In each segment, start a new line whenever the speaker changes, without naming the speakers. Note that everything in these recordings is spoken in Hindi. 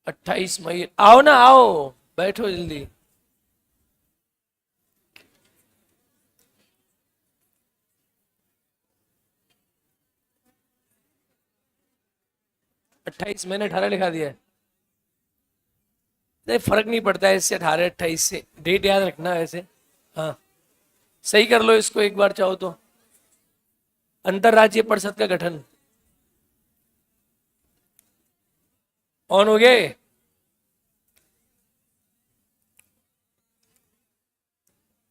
28 मई, आओ ना आओ, बैठो जल्दी। अट्ठाईस, मैंने 18 लिखा दिया है। नहीं फर्क नहीं पड़ता है इससे, 18 28 से, डेट याद रखना है वैसे। हाँ, सही कर लो इसको एक बार चाहो तो। अंतरराज्यीय परिषद का गठन ऑन हो गए।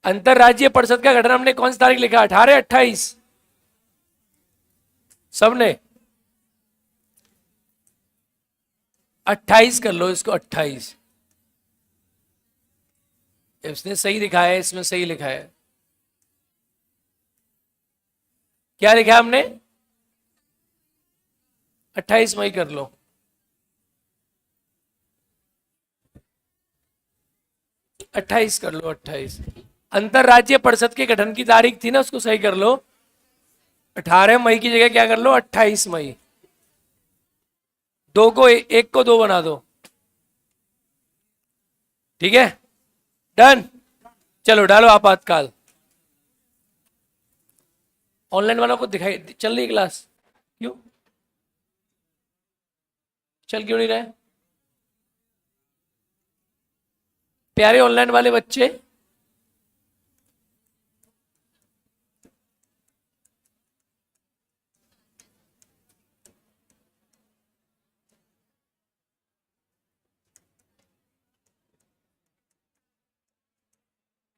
अंतरराज्यीय परिषद का गठन हमने कौन सी तारीख लिखा, 18 28? सबने 28 कर लो इसको, 28। इसने सही लिखा है, इसमें सही लिखा है। क्या लिखा है हमने? 28 मई कर लो। अट्ठाईस कर लो, 28। अंतरराज्यीय परिषद के गठन की तारीख थी ना, उसको सही कर लो। 18 मई की जगह क्या कर लो, 28 मई। दो को एक को दो बना दो, ठीक है, डन। चलो डालो आपातकाल। ऑनलाइन वालों को दिखाई चल रही क्लास? क्यों चल क्यों नहीं रहा है? प्यारे ऑनलाइन वाले बच्चे,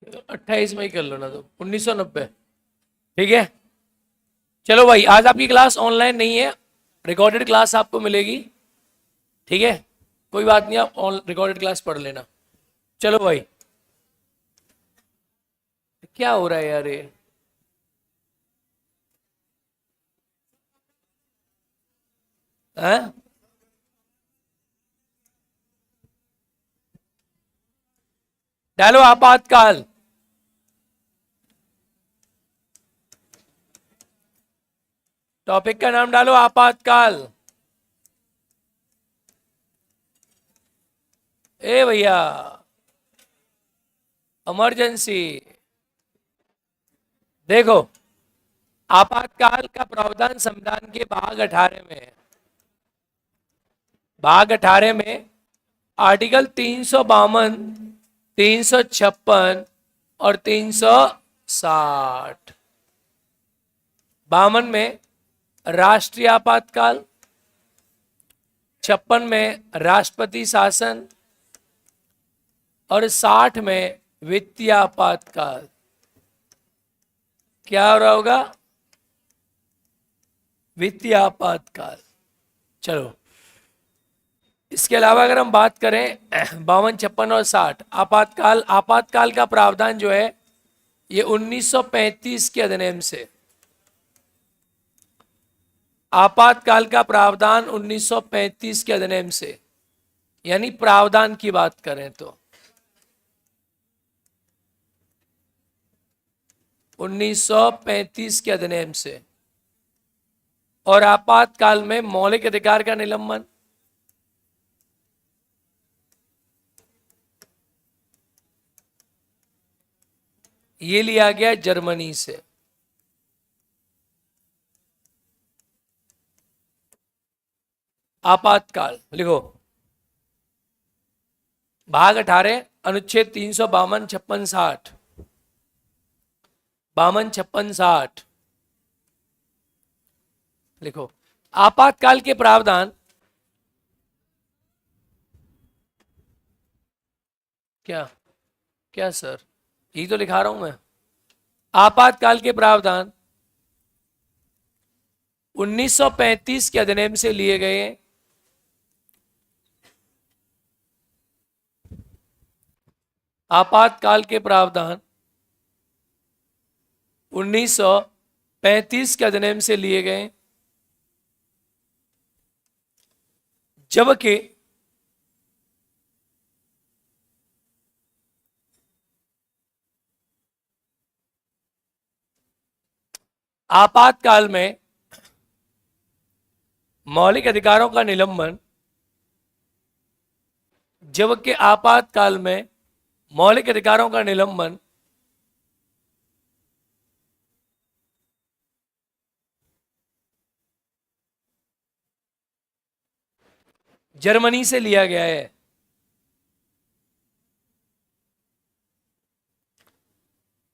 तो 28 मई कर लो ना, तो 1990, ठीक है। चलो भाई, आज आपकी क्लास ऑनलाइन नहीं है, रिकॉर्डेड क्लास आपको मिलेगी, ठीक है। कोई बात नहीं, आप रिकॉर्डेड क्लास पढ़ लेना। चलो भाई, क्या हो रहा है यार ये? हैं? डालो आपातकाल। टॉपिक का नाम डालो आपातकाल। ए भैया, इमरजेंसी। देखो, आपातकाल का प्रावधान संविधान के भाग 18 में है। भाग 18 में आर्टिकल 352, 356 और 360। 52 में राष्ट्रीय आपातकाल, 56 में राष्ट्रपति शासन और 60 में वित्तीय आपातकाल। क्या हो रहा होगा? वित्तीय आपातकाल। चलो, इसके अलावा अगर हम बात करें 52, 56 और 60, आपातकाल, आपातकाल का प्रावधान जो है ये 1935 के अधिनियम से, आपातकाल का प्रावधान 1935 के अधिनियम से, यानी प्रावधान की बात करें तो 1935 के अधिनियम से। और आपातकाल में मौलिक अधिकार का निलंबन, ये लिया गया जर्मनी से। आपातकाल लिखो, भाग 18, अनुच्छेद 352, 56, 60, 52, 56, 60 लिखो। आपातकाल के प्रावधान, क्या क्या सर, यही तो लिखा रहा हूं मैं। आपातकाल के प्रावधान 1935 के अधिनियम से लिए गए हैं। आपातकाल के प्रावधान 1935 के अधिनियम से लिए गए, जबकि आपातकाल में मौलिक अधिकारों का निलंबन जबकि आपातकाल में मौलिक अधिकारों का निलंबन जर्मनी से लिया गया है।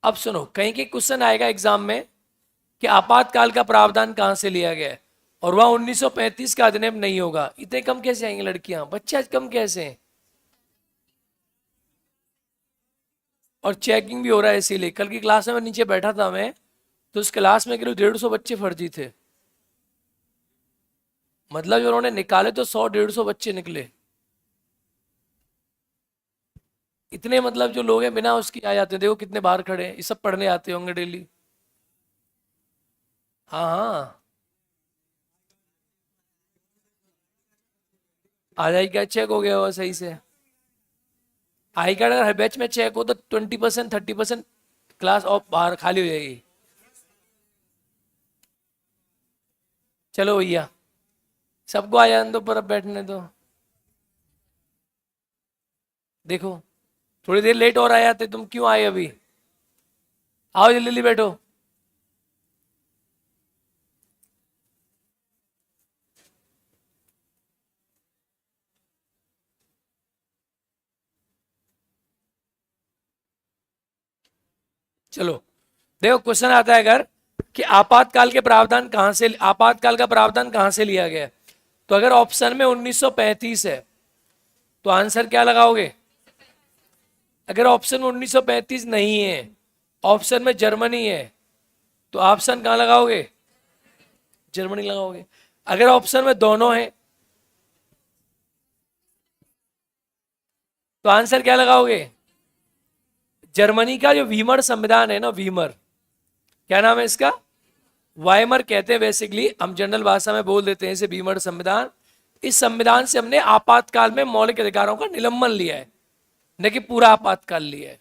अब सुनो, कहीं के क्वेश्चन आएगा एग्जाम में कि आपातकाल का प्रावधान कहां से लिया गया है, और वहां 1935 का अधिनियम नहीं होगा। इतने कम कैसे आएंगे लड़कियां, बच्चे आज कम कैसे हैं? और चेकिंग भी हो रहा है, इसीलिए कल की क्लास में नीचे बैठा था मैं, तो उस क्लास में करीब 150 बच्चे फर्जी थे। मतलब जो उन्होंने निकाले तो 100-150 बच्चे निकले। इतने मतलब जो लोग हैं बिना उसकी आ जाते हैं, देखो कितने बाहर खड़े हैं, ये सब पढ़ने आते होंगे डेली। हाँ हाँ, आ जाएगी क्या? चेक हो गया होगा सही से। आई कार्ड अगर हर बैच में चेक हो तो 20% 30% क्लास ऑफ बाहर खाली हो जाएगी। चलो भैया, सबको आ जाने दो, पर अब बैठने दो। देखो, थोड़ी देर लेट और आए थे, तुम क्यों आए अभी? आओ जल्दी जल्दी बैठो। चलो, देखो क्वेश्चन आता है अगर कि आपातकाल का प्रावधान कहां से लिया गया है? तो अगर ऑप्शन में 1935 है तो आंसर क्या लगाओगे? अगर ऑप्शन में 1935 नहीं है, ऑप्शन में जर्मनी है, तो ऑप्शन कहां लगाओगे? जर्मनी लगाओगे। अगर ऑप्शन में दोनों है तो आंसर क्या लगाओगे? जर्मनी का जो वीमर संविधान है ना, वीमर, क्या नाम है इसका? वाइमर कहते हैं बेसिकली, हम जनरल भाषा में बोल देते हैं इसे वीमर संविधान। इस संविधान से हमने आपातकाल में मौलिक अधिकारों का निलंबन लिया है, न कि पूरा आपातकाल लिया है।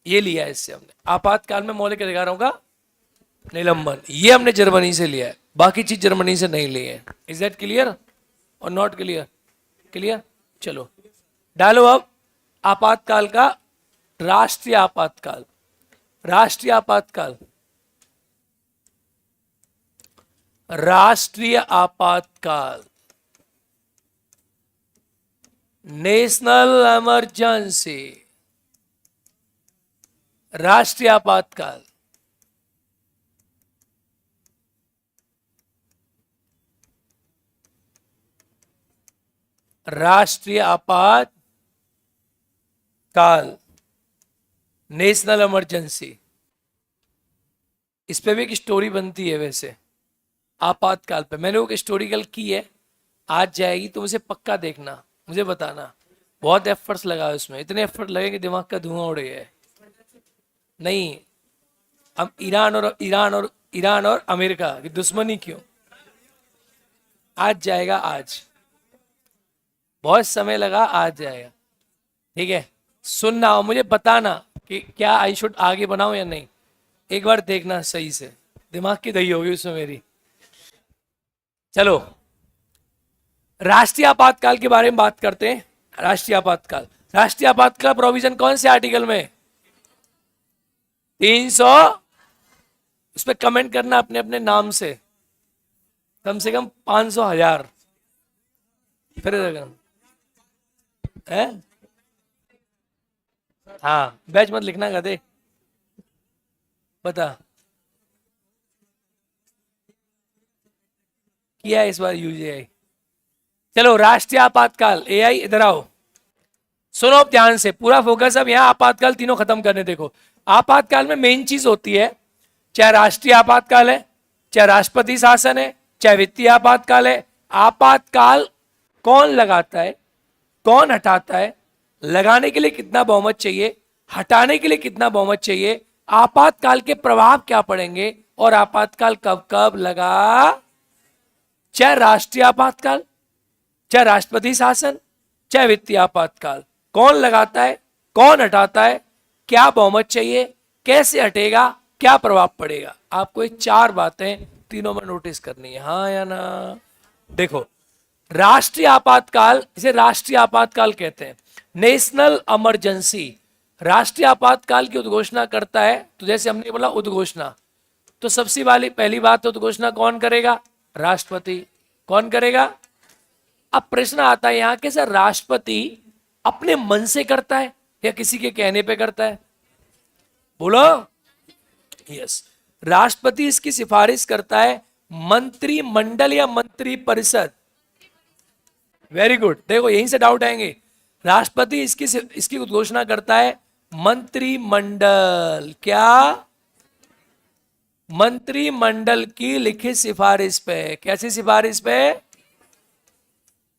ये लिया है इससे हमने, आपातकाल में मौलिक अधिकारों का निलंबन, ये हमने जर्मनी से लिया है, बाकी चीज जर्मनी से नहीं ली है। इज दैट क्लियर और नॉट क्लियर? क्लियर। चलो, डालो अब आपातकाल का राष्ट्रीय आपातकाल। राष्ट्रीय आपातकाल, राष्ट्रीय आपातकाल, नेशनल इमरजेंसी, राष्ट्रीय आपातकाल। राष्ट्रीय आपातकाल, नेशनल इमरजेंसी। इस पे भी एक स्टोरी बनती है वैसे, आपातकाल पे मैंने वो स्टोरी कल की है, आज जाएगी, तुम इसे पक्का देखना, मुझे बताना। बहुत एफर्ट्स लगा है उसमें, इतने एफर्ट लगे कि दिमाग का धुआं उड़ गया है। नहीं, अब ईरान और अमेरिका की दुश्मनी क्यों? आज जाएगा, आज बहुत समय लगा, आज जाएगा। ठीक है, सुनना और मुझे बताना कि क्या आई शुड आगे बनाऊं या नहीं। एक बार देखना सही से, दिमाग की दही होगी उसमें मेरी। चलो, राष्ट्रीय आपातकाल के बारे में बात करते हैं। राष्ट्रीय आपातकाल, राष्ट्रीय आपातकाल प्रोविजन कौन से आर्टिकल में? 300। उस पर कमेंट करना अपने अपने नाम से कम 500,000। फिर है, हाँ बैच मत लिखना गधे, बता किया है इस बार यूजीआई। चलो, राष्ट्रीय आपातकाल, एआई इधर आओ, सुनो अब ध्यान से, पूरा फोकस अब यहाँ आपातकाल तीनों खत्म करने। देखो, आपातकाल में मेन चीज होती है, चाहे राष्ट्रीय आपातकाल है, चाहे राष्ट्रपति शासन है, चाहे वित्तीय आपातकाल है, आपातकाल कौन लगाता है, कौन हटाता है, लगाने के लिए कितना बहुमत चाहिए, हटाने के लिए कितना बहुमत चाहिए, आपातकाल के प्रभाव क्या पड़ेंगे, और आपातकाल कब कब लगा, चाहे राष्ट्रीय आपातकाल, चाहे राष्ट्रपति शासन, चाहे वित्तीय आपातकाल, कौन लगाता है, कौन हटाता है, क्या बहुमत चाहिए, कैसे हटेगा, क्या प्रभाव पड़ेगा। आपको ये चार बातें तीनों में नोटिस करनी है, हाँ या ना। देखो, राष्ट्रीय आपातकाल, इसे राष्ट्रीय आपातकाल कहते हैं, नेशनल इमरजेंसी। राष्ट्रीय आपातकाल की उद्घोषणा करता है, तो जैसे हमने बोला उद्घोषणा, तो सबसे वाली पहली बात तो उद्घोषणा कौन करेगा? राष्ट्रपति। कौन करेगा? अब प्रश्न आता है यहां के सर, राष्ट्रपति अपने मन से करता है या किसी के कहने पे करता है? बोलो। यस, राष्ट्रपति इसकी सिफारिश करता है मंत्रिमंडल या मंत्री परिषद। वेरी गुड, देखो यहीं से डाउट आएंगे। राष्ट्रपति इसकी घोषणा करता है मंत्रिमंडल, क्या? मंत्रिमंडल की लिखित सिफारिश पे। कैसी सिफारिश पे?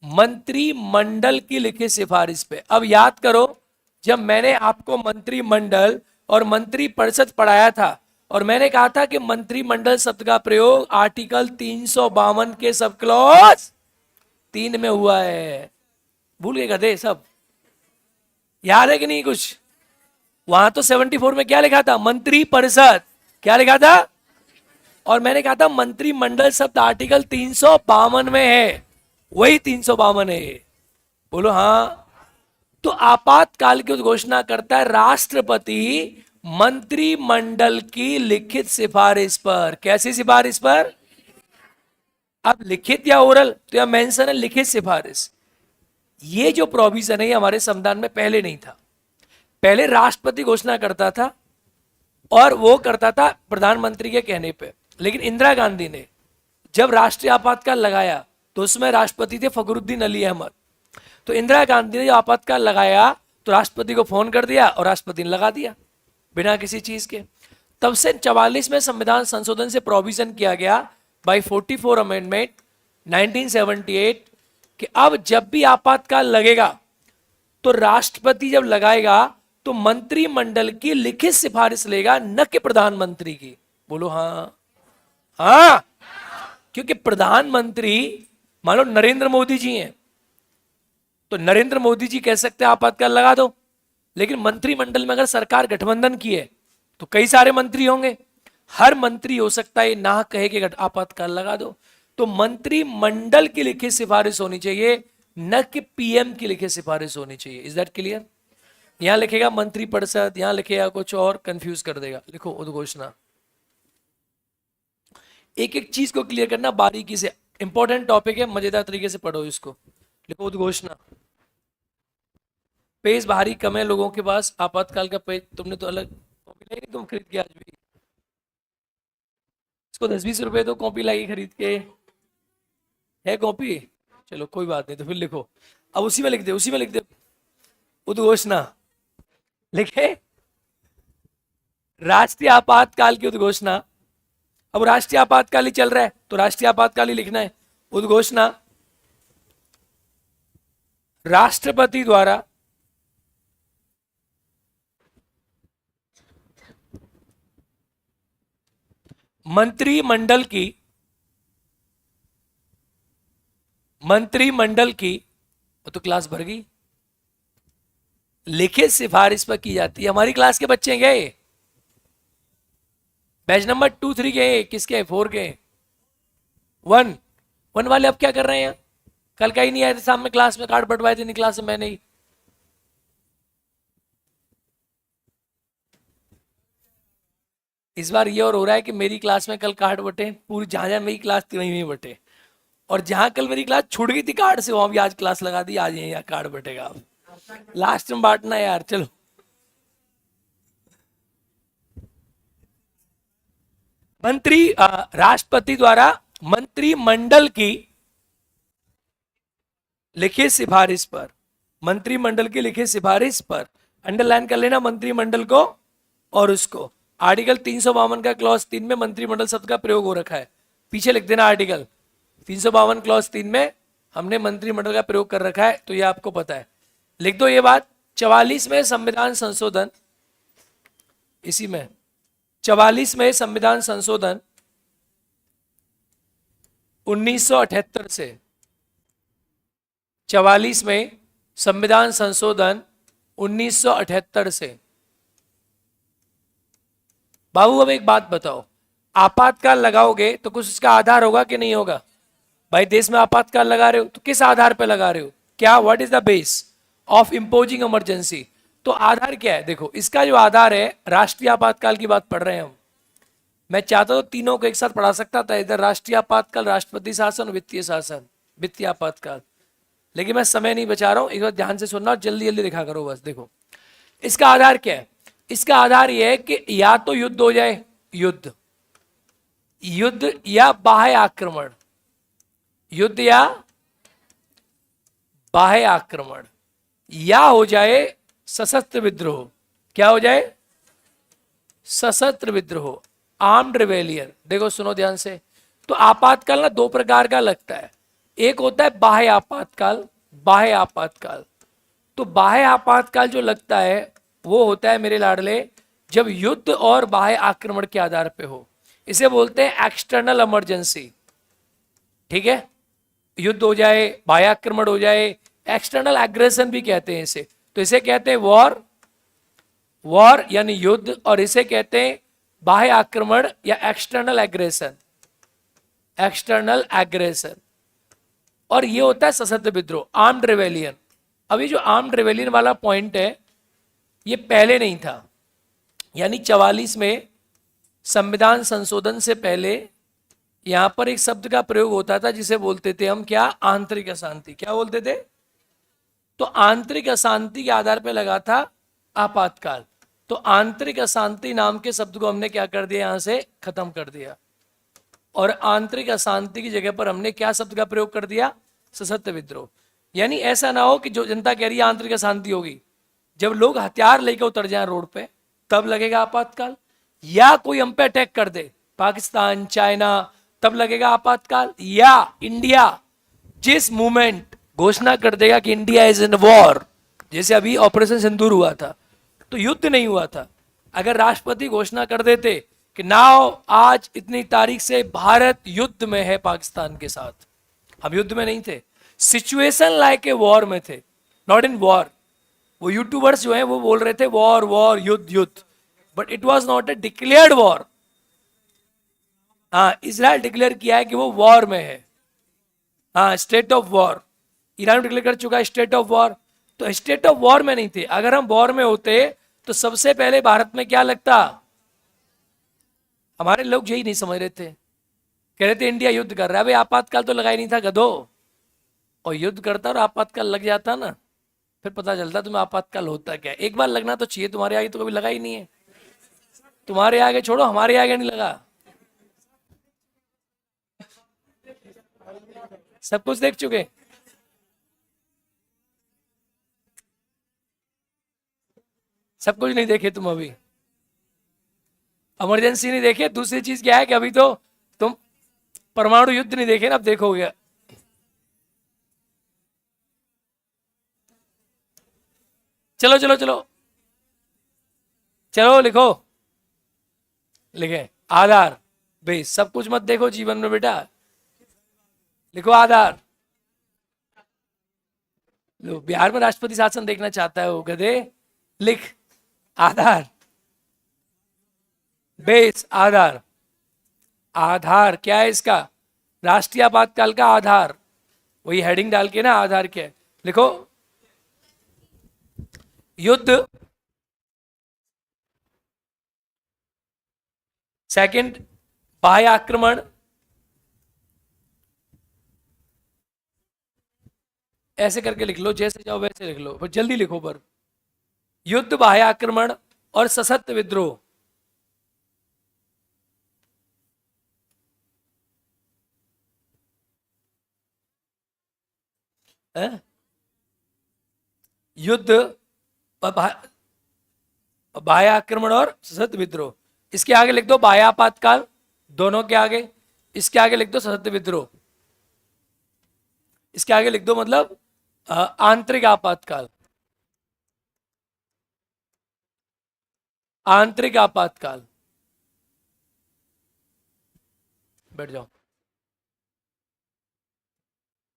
मंत्रिमंडल की लिखित सिफारिश पे। अब याद करो, जब मैंने आपको मंत्रिमंडल और मंत्री परिषद पढ़ाया था और मैंने कहा था कि मंत्रिमंडल शब्द का प्रयोग आर्टिकल 352 के सब क्लॉज 3 में हुआ है। भूल गए गधे सब? याद है कि नहीं कुछ? वहां तो 74 में क्या लिखा था? मंत्री परिषद। क्या लिखा था? और मैंने कहा था मंत्रिमंडल शब्द आर्टिकल 352 में है, वही 352 है। बोलो हाँ। तो आपातकाल की घोषणा करता है राष्ट्रपति मंत्रिमंडल की लिखित सिफारिश पर। कैसी सिफारिश पर? अब लिखित या ओरल, तो यहां मेंशन है लिखित सिफारिश। ये जो प्रोविजन है हमारे संविधान में पहले नहीं था। पहले राष्ट्रपति घोषणा करता था और वो करता था प्रधानमंत्री के कहने पे। लेकिन इंदिरा गांधी ने जब राष्ट्रीय आपातकाल लगाया तो उसमें राष्ट्रपति थे फखरुद्दीन अली अहमद। तो इंदिरा गांधी ने जब आपातकाल लगाया तो राष्ट्रपति को फोन कर दिया और राष्ट्रपति ने लगा दिया बिना किसी चीज के। तब से 44 में संविधान संशोधन से प्रोविजन किया गया बाय 44 अमेंडमेंट 1978 कि अब जब भी आपातकाल लगेगा तो राष्ट्रपति जब लगाएगा तो मंत्रिमंडल की लिखित सिफारिश लेगा, न कि प्रधानमंत्री की। बोलो हाँ। हाँ, क्योंकि प्रधानमंत्री मान लो नरेंद्र मोदी जी हैं तो नरेंद्र मोदी जी कह सकते हैं आपातकाल लगा दो, लेकिन मंत्रिमंडल में अगर सरकार गठबंधन की है तो कई सारे मंत्री होंगे, हर मंत्री हो सकता है ना कहे कि आपातकाल लगा दो। तो मंत्रिमंडल की लिखित सिफारिश होनी चाहिए, न कि पीएम की लिखित सिफारिश होनी चाहिए। Is that clear? यहां लिखेगा मंत्री परिषद, यहां लिखेगा कुछ और, कंफ्यूज कर देगा। लिखो उद्घोषणा। एक एक चीज को क्लियर करना बारीकी से, इंपॉर्टेंट टॉपिक है, मजेदार तरीके से पढ़ो इसको। लिखो उद्घोषणा। पेज भारी कम है लोगों के पास, आपातकाल का पेज तुमने तो अलग कॉपी लाई नहीं, तुम खरीद के आज भी इसको 10-20 रुपए तो कॉपी लाई खरीद के। है कॉपी? चलो कोई बात नहीं, तो फिर लिखो। अब उसी में लिख दे, उसी में लिख दे उद्घोषणा। लिखे राष्ट्रीय आपातकाल की उद्घोषणा। अब राष्ट्रीय आपातकाल ही चल रहा है तो राष्ट्रीय आपातकाल ही लिखना है। उद्घोषणा राष्ट्रपति द्वारा मंत्रिमंडल की तो क्लास भर गई, लिखित सिफारिश पर की जाती है। हमारी क्लास के बच्चे गए, बैच नंबर 2-3 के, किसके? 4 के। 1 वाले अब क्या कर रहे हैं? कल का ही नहीं आए थे सामने क्लास में, कार्ड बंटवाए थे नहीं क्लास में मैंने ही। इस बार ये और हो रहा है कि मेरी क्लास में कल कार्ड बटे, पूरी जहां जहां मेरी क्लास थी वहीं बटे, और जहां कल मेरी क्लास छूट गई थी कार्ड से वहां भी आज क्लास लगा दी, आज यहीं कार्ड बटेगा। अब लास्ट में बांटना यार। चलो राष्ट्रपति द्वारा मंत्रिमंडल की लिखित सिफारिश पर, मंत्रिमंडल की लिखित सिफारिश पर अंडरलाइन कर लेना मंत्रिमंडल को और उसको। आर्टिकल 352 का क्लॉज 3 में मंत्रिमंडल शब्द का प्रयोग हो रखा है, पीछे लिख देना आर्टिकल 352 क्लॉज 3 में हमने मंत्रिमंडल का प्रयोग कर रखा है, तो ये आपको पता है। लिख दो ये बात। 44 में संविधान संशोधन, इसी में 44 में संविधान संशोधन 1978 से, 44 में संविधान संशोधन 1978 से। बाबू अब एक बात बताओ, आपातकाल लगाओगे तो कुछ उसका आधार होगा कि नहीं होगा? भाई देश में आपातकाल लगा रहे हो तो किस आधार पे लगा रहे हो, क्या, what is the base of imposing emergency. तो आधार क्या है, देखो इसका जो आधार है, राष्ट्रीय आपातकाल की बात पढ़ रहे हैं हम। मैं चाहता तो तीनों को एक साथ पढ़ा सकता था, इधर राष्ट्रीय आपातकाल, राष्ट्रपति शासन, वित्तीय शासन, वित्तीय आपातकाल, लेकिन मैं समय नहीं बचा रहा हूं, एक बार ध्यान से सुनना और जल्दी जल्दी लिखा करो बस। देखो इसका आधार क्या है, इसका आधार यह है कि या तो युद्ध हो जाए, युद्ध, युद्ध या बाह्य आक्रमण, युद्ध या बाह्य आक्रमण, या हो जाए सशस्त्र विद्रोह। क्या हो जाए, सशस्त्र विद्रोह, आर्म्ड रिवेलियन। देखो सुनो ध्यान से, तो आपातकाल ना दो प्रकार का लगता है, एक होता है बाह्य आपातकाल, बाह्य आपातकाल। तो बाह्य आपातकाल जो लगता है वो होता है मेरे लाडले जब युद्ध और बाह्य आक्रमण के आधार पे हो, इसे बोलते हैं एक्सटर्नल इमरजेंसी। ठीक है, युद्ध हो जाए, बाह्य आक्रमण हो जाए, एक्सटर्नल एग्रेशन भी कहते हैं इसे, तो इसे कहते हैं वॉर, वॉर यानी युद्ध, और इसे कहते हैं बाह्य आक्रमण या एक्सटर्नल एग्रेशन, एक्सटर्नल एग्रेशन। और ये होता है सशस्त्र विद्रोह, आर्म्ड रेवेलियन। अभी जो आर्म्ड रेवेलियन वाला पॉइंट है ये पहले नहीं था, यानी 44 में संविधान संशोधन से पहले यहां पर एक शब्द का प्रयोग होता था जिसे बोलते थे हम क्या, आंतरिक अशांति। क्या बोलते थे, तो आंतरिक अशांति के आधार पर लगा था आपातकाल। तो आंतरिक अशांति नाम के शब्द को हमने क्या कर दिया, यहां से खत्म कर दिया, और आंतरिक अशांति की जगह पर हमने क्या शब्द का प्रयोग कर दिया, सशस्त्र विद्रोह। यानी ऐसा ना हो कि जो जनता कह रही है आंतरिक अशांति होगी, जब लोग हथियार लेकर उतर जाए रोड पे तब लगेगा आपातकाल, या कोई हम पे अटैक कर दे, पाकिस्तान, चाइना, तब लगेगा आपातकाल, या इंडिया जिस मूवमेंट घोषणा कर देगा कि इंडिया इज इन वॉर, जैसे अभी ऑपरेशन सिंदूर हुआ था, तो युद्ध नहीं हुआ था। अगर राष्ट्रपति घोषणा कर देते कि नाउ आज इतनी तारीख से भारत युद्ध में है पाकिस्तान के साथ, हम युद्ध में नहीं थे, सिचुएशन लाइक ए वॉर में थे, नॉट इन वॉर। वो यूट्यूबर्स जो हैं वो बोल रहे थे वॉर वॉर, युद्ध युद्ध, but it was not a declared war. हाँ, इजराइल डिक्लेयर किया है कि वो वॉर में है, हाँ, state of war. Iran declare कर चुका है स्टेट ऑफ वॉर, तो स्टेट ऑफ वॉर में नहीं थे। अगर हम वॉर में होते तो सबसे पहले भारत में क्या लगता, हमारे लोग यही नहीं समझ रहे थे, कह रहे थे इंडिया युद्ध कर रहा है, भाई आपातकाल तो लगा ही नहीं था गधो, और युद्ध करता और आपातकाल लग जाता ना, फिर पता चलता तुम्हें आपातकाल होता क्या। एक बार लगना तो चाहिए, तुम्हारे आगे तो कभी लगा ही नहीं है, तुम्हारे आगे छोड़ो हमारे आगे नहीं लगा, सब कुछ देख चुके। सब कुछ नहीं देखे तुम अभी, इमरजेंसी नहीं देखे, दूसरी चीज क्या है कि अभी तो तुम परमाणु युद्ध नहीं देखे ना, अब देखोगे। चलो चलो चलो चलो लिखो, लिखे आधार बेस, सब कुछ मत देखो जीवन में बेटा, लिखो आधार। लो, बिहार में राष्ट्रपति शासन देखना चाहता है वो गधे, लिख आधार बेस, आधार, आधार क्या है इसका, राष्ट्रीय आपातकाल का आधार, वही हेडिंग डाल के ना, आधार क्या है लिखो, युद्ध, सेकंड बाह्य आक्रमण, ऐसे करके लिख लो, जैसे जाओ वैसे लिख लो, पर जल्दी लिखो, पर युद्ध, बाह्य आक्रमण और सशस्त्र विद्रोह। युद्ध, बाह्य आक्रमण और सशस्त्र विद्रोह, इसके आगे लिख दो बाह्य आपातकाल, दोनों के आगे, इसके आगे लिख दो सशस्त्र विद्रोह, इसके आगे लिख दो मतलब आंतरिक आपातकाल, आंतरिक आपातकाल। बैठ जाओ,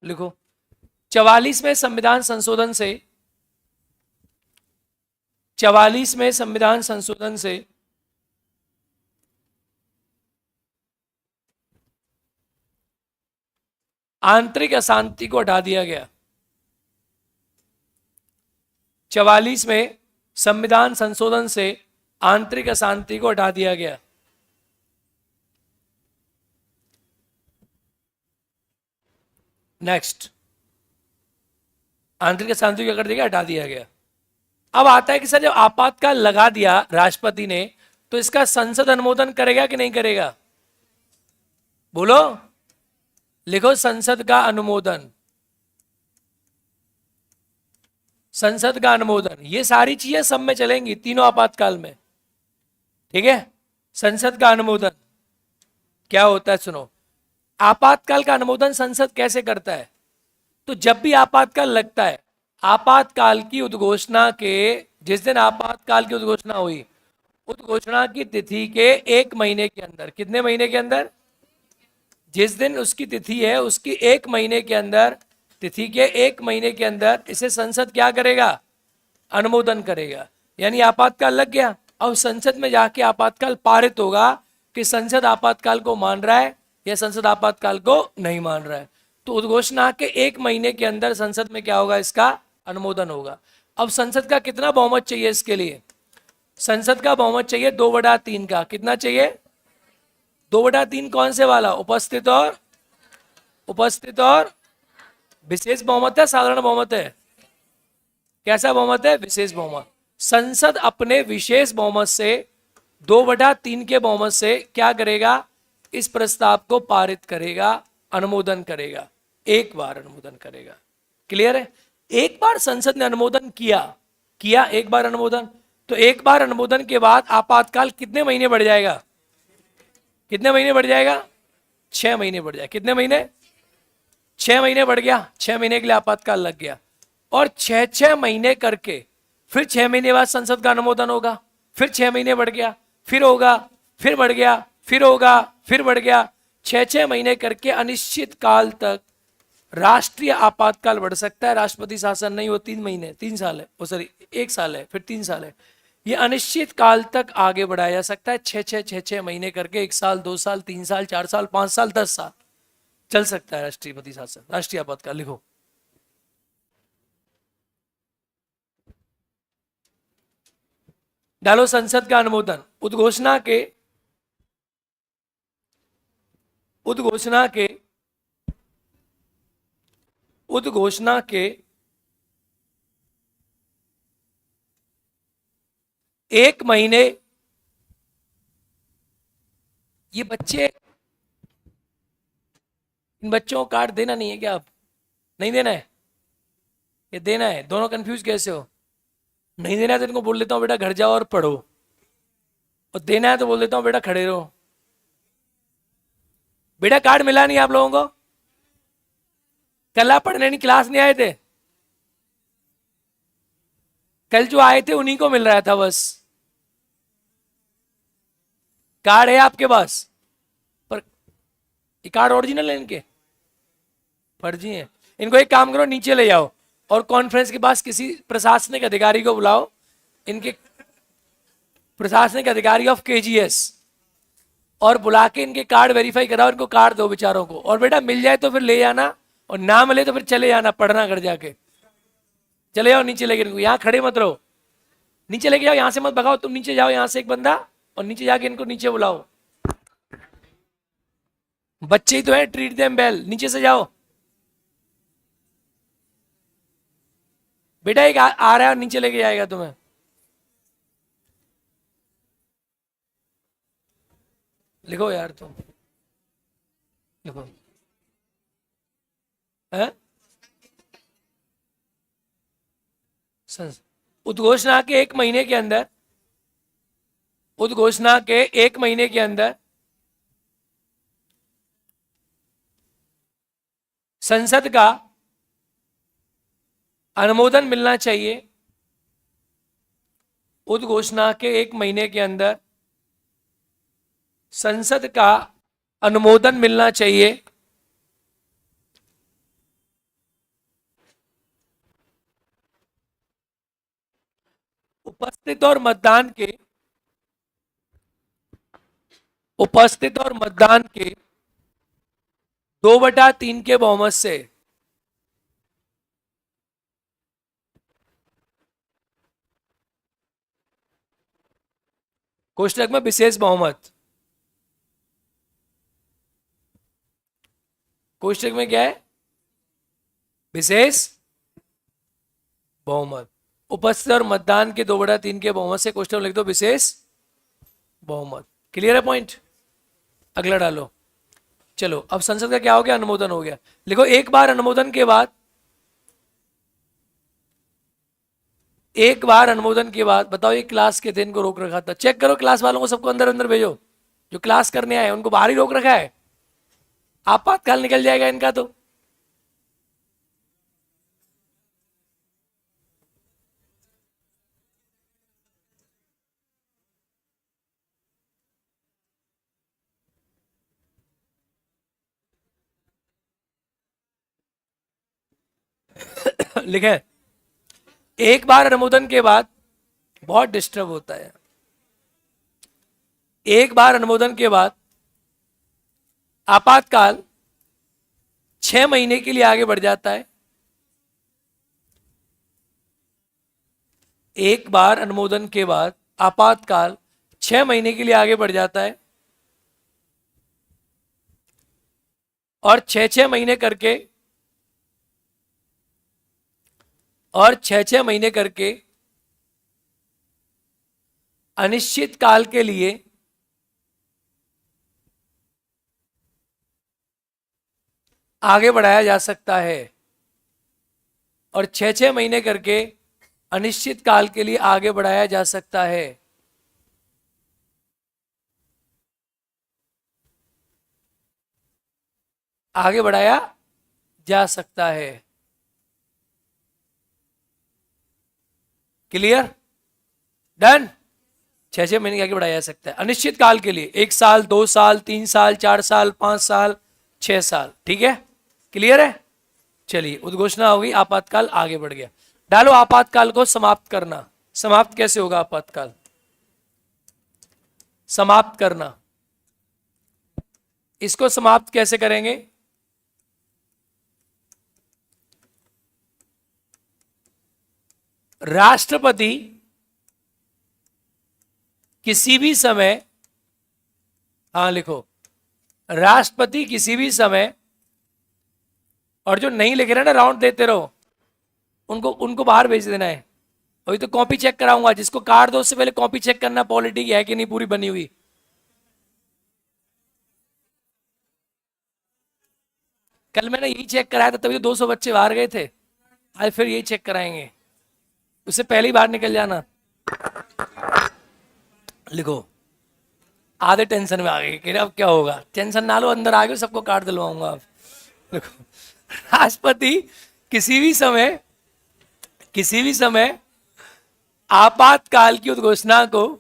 लिखो 44 में संविधान संशोधन से, 44 में संविधान संशोधन से आंतरिक अशांति को हटा दिया गया। 44 में संविधान संशोधन से आंतरिक अशांति को हटा दिया गया। नेक्स्ट, आंतरिक अशांति को कर दिया, हटा दिया गया। अब आता है कि सर जब आपातकाल लगा दिया राष्ट्रपति ने, तो इसका संसद अनुमोदन करेगा कि नहीं करेगा? बोलो, लिखो संसद का अनुमोदन। संसद का अनुमोदन, ये सारी चीजें सब में चलेंगी तीनों आपातकाल में, ठीक है। संसद का अनुमोदन क्या होता है, सुनो। आपातकाल का अनुमोदन संसद कैसे करता है? तो जब भी आपातकाल लगता है, आपातकाल की उद्घोषणा के जिस दिन आपातकाल की उद्घोषणा हुई, उद्घोषणा की तिथि के 1 महीने के अंदर, कितने महीने के अंदर? जिस दिन उसकी तिथि है उसकी 1 महीने के अंदर, तिथि के 1 महीने के अंदर इसे संसद क्या करेगा? अनुमोदन करेगा। यानी आपातकाल लग गया, अब संसद में जाके आपातकाल पारित होगा कि संसद आपातकाल को मान रहा है या संसद आपातकाल को नहीं मान रहा है। तो उद्घोषणा के 1 महीने के अंदर संसद में क्या होगा? इसका अनुमोदन होगा। अब संसद का कितना बहुमत चाहिए इसके लिए? संसद का बहुमत चाहिए 2/3 का। कितना चाहिए? 2/3 कौन से वाला? उपस्थित और विशेष बहुमत है, साधारण बहुमत है? कैसा बहुमत है? विशेष बहुमत। संसद अपने विशेष बहुमत से 2/3 के बहुमत से क्या करेगा? इस प्रस्ताव को पारित करेगा, अनुमोदन करेगा, एक बार अनुमोदन करेगा। क्लियर है? एक बार संसद ने अनुमोदन किया एक बार अनुमोदन, तो एक बार अनुमोदन के बाद आपातकाल कितने महीने बढ़ जाएगा? कितने महीने बढ़ जाएगा? 6 महीने बढ़ जाएगा। कितने महीने? 6 महीने बढ़ गया। 6 महीने के लिए आपातकाल लग गया, और 6 महीने करके फिर 6 महीने बाद संसद का अनुमोदन होगा, फिर 6 महीने बढ़ गया, फिर होगा, फिर बढ़ गया, फिर होगा, फिर बढ़ गया। 6 महीने करके अनिश्चित काल तक राष्ट्रीय आपातकाल बढ़ सकता है। राष्ट्रपति शासन नहीं, वो 3 साल है, वो सॉरी 1 साल है, फिर 3 साल है। ये अनिश्चित काल तक आगे बढ़ाया जा सकता है। 6 महीने करके 1 साल, 2 साल, 3 साल, 4 साल, 5 साल, 10 साल चल सकता है राष्ट्रपति शासन, राष्ट्रीय आपातकाल। लिखो, डालो संसद का अनुमोदन। उद्घोषणा के 1 महीने, ये बच्चे, इन बच्चों को कार्ड देना नहीं है क्या? आप नहीं देना है? ये देना है? दोनों कंफ्यूज कैसे हो? नहीं देना है तो इनको बोल देता हूँ बेटा घर जाओ और पढ़ो, और देना है तो बोल देता हूँ बेटा खड़े रहो। बेटा कार्ड मिला नहीं आप लोगों को? कल आप पढ़ने नहीं, क्लास नहीं आए थे? कल जो आए थे उन्हीं को मिल रहा था बस। कार्ड है आपके पास, पर ये कार्ड ओरिजिनल है इनके? फर्जी है। इनको एक काम करो, नीचे ले जाओ और कॉन्फ्रेंस के पास किसी प्रशासनिक अधिकारी को बुलाओ, इनके प्रशासनिक अधिकारी ऑफ केजीएस, और बुला के इनके कार्ड वेरीफाई कराओ, इनको कार्ड दो बेचारों को। और बेटा मिल जाए तो फिर ले जाना, और ना मिले तो फिर चले जाना पढ़ना घर जाके। चले जाओ नीचे लेके, इनको यहाँ खड़े मत रहो, नीचे लेके जाओ, यहाँ से मत भगाओ। तुम नीचे जाओ यहाँ से एक बंदा, और नीचे जाके इनको नीचे बुलाओ। बच्चे ही तो है, ट्रीट देम वेल। नीचे से जाओ बेटा, एक आ रहा है और नीचे लेके जाएगा तुम्हें। लिखो यार तुम, लिखो है? उद्घोषणा के 1 महीने के अंदर, उद्घोषणा के 1 महीने के अंदर संसद का अनुमोदन मिलना चाहिए। उद्घोषणा के 1 महीने के अंदर संसद का अनुमोदन मिलना चाहिए। उपस्थित और मतदान के, उपस्थित और मतदान के 2/3 के बहुमत से कोष्टक में विशेष बहुमत, कोष्टक में क्या है? विशेष बहुमत। उपस्थित और मतदान के 2/3 के बहुमत से कोष्टक में लिख दो विशेष बहुमत। क्लियर है पॉइंट? अगला डालो। चलो अब संसद का क्या हो गया? अनुमोदन हो गया। लिखो एक बार अनुमोदन के बाद, एक बार अनुमोदन के बाद बताओ ये क्लास के थे, इनको रोक रखा था? चेक करो क्लास वालों को, सबको अंदर अंदर भेजो। जो क्लास करने आए उनको बाहर ही रोक रखा है। आपातकाल निकल जाएगा इनका तो। लिखे एक बार अनुमोदन के बाद, बहुत डिस्टर्ब होता है। एक बार अनुमोदन के बाद आपातकाल 6 महीने के लिए आगे बढ़ जाता है। एक बार अनुमोदन के बाद आपातकाल 6 महीने के लिए आगे बढ़ जाता है और 6-6 महीने करके, और 6-6 महीने करके अनिश्चित काल के लिए आगे बढ़ाया जा सकता है। और 6-6 महीने करके अनिश्चित काल के लिए आगे बढ़ाया जा सकता है। आगे बढ़ाया जा सकता है। क्लियर? डन? 6-6 महीने के आगे बढ़ाया जा सकता है अनिश्चित काल के लिए, 1 साल, 2 साल, 3 साल, 4 साल, 5 साल, 6 साल। ठीक है? क्लियर है? चलिए उद्घोषणा हो गई, आपातकाल आगे बढ़ गया। डालो आपातकाल को समाप्त करना। समाप्त कैसे होगा आपातकाल? समाप्त करना, इसको समाप्त कैसे करेंगे? राष्ट्रपति किसी भी समय, हाँ लिखो, राष्ट्रपति किसी भी समय, और जो नहीं लिख रहे ना राउंड देते रहो, उनको उनको बाहर भेज देना है। अभी तो कॉपी चेक कराऊंगा, जिसको कार्ड दो उससे पहले कॉपी चेक करना पॉलिटी की है कि नहीं पूरी बनी हुई। कल मैंने यही चेक कराया था, तभी तो 200 बच्चे बाहर गए थे। आज फिर यही चेक कराएंगे, उससे पहले ही बाहर निकल जाना। लिखो आधे टेंशन में आ गए कि अब क्या होगा। टेंशन ना लो, अंदर आ गए, सबको कार्ड दिलवाऊंगा अब। देखो राष्ट्रपति किसी भी समय, किसी भी समय आपातकाल की उद्घोषणा को,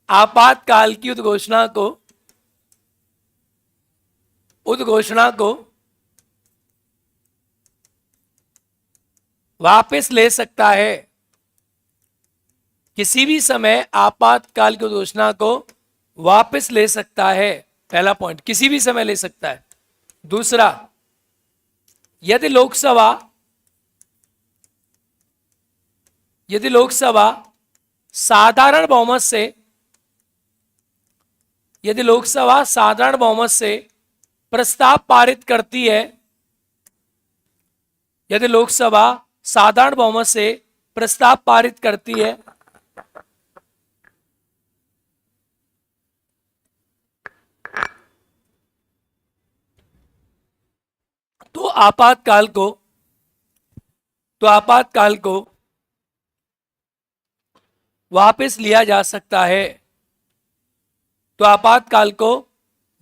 आपातकाल की उद्घोषणा को, उद्घोषणा को वापस ले सकता है। किसी भी समय आपातकाल की घोषणा को वापस ले सकता है। पहला पॉइंट, किसी भी समय ले सकता है। दूसरा, यदि लोकसभा, यदि लोकसभा साधारण बहुमत से, यदि लोकसभा साधारण बहुमत से प्रस्ताव पारित करती है, यदि लोकसभा साधारण बहुमत से प्रस्ताव पारित करती है, तो आपातकाल को, तो आपातकाल को वापस लिया जा सकता है। तो आपातकाल को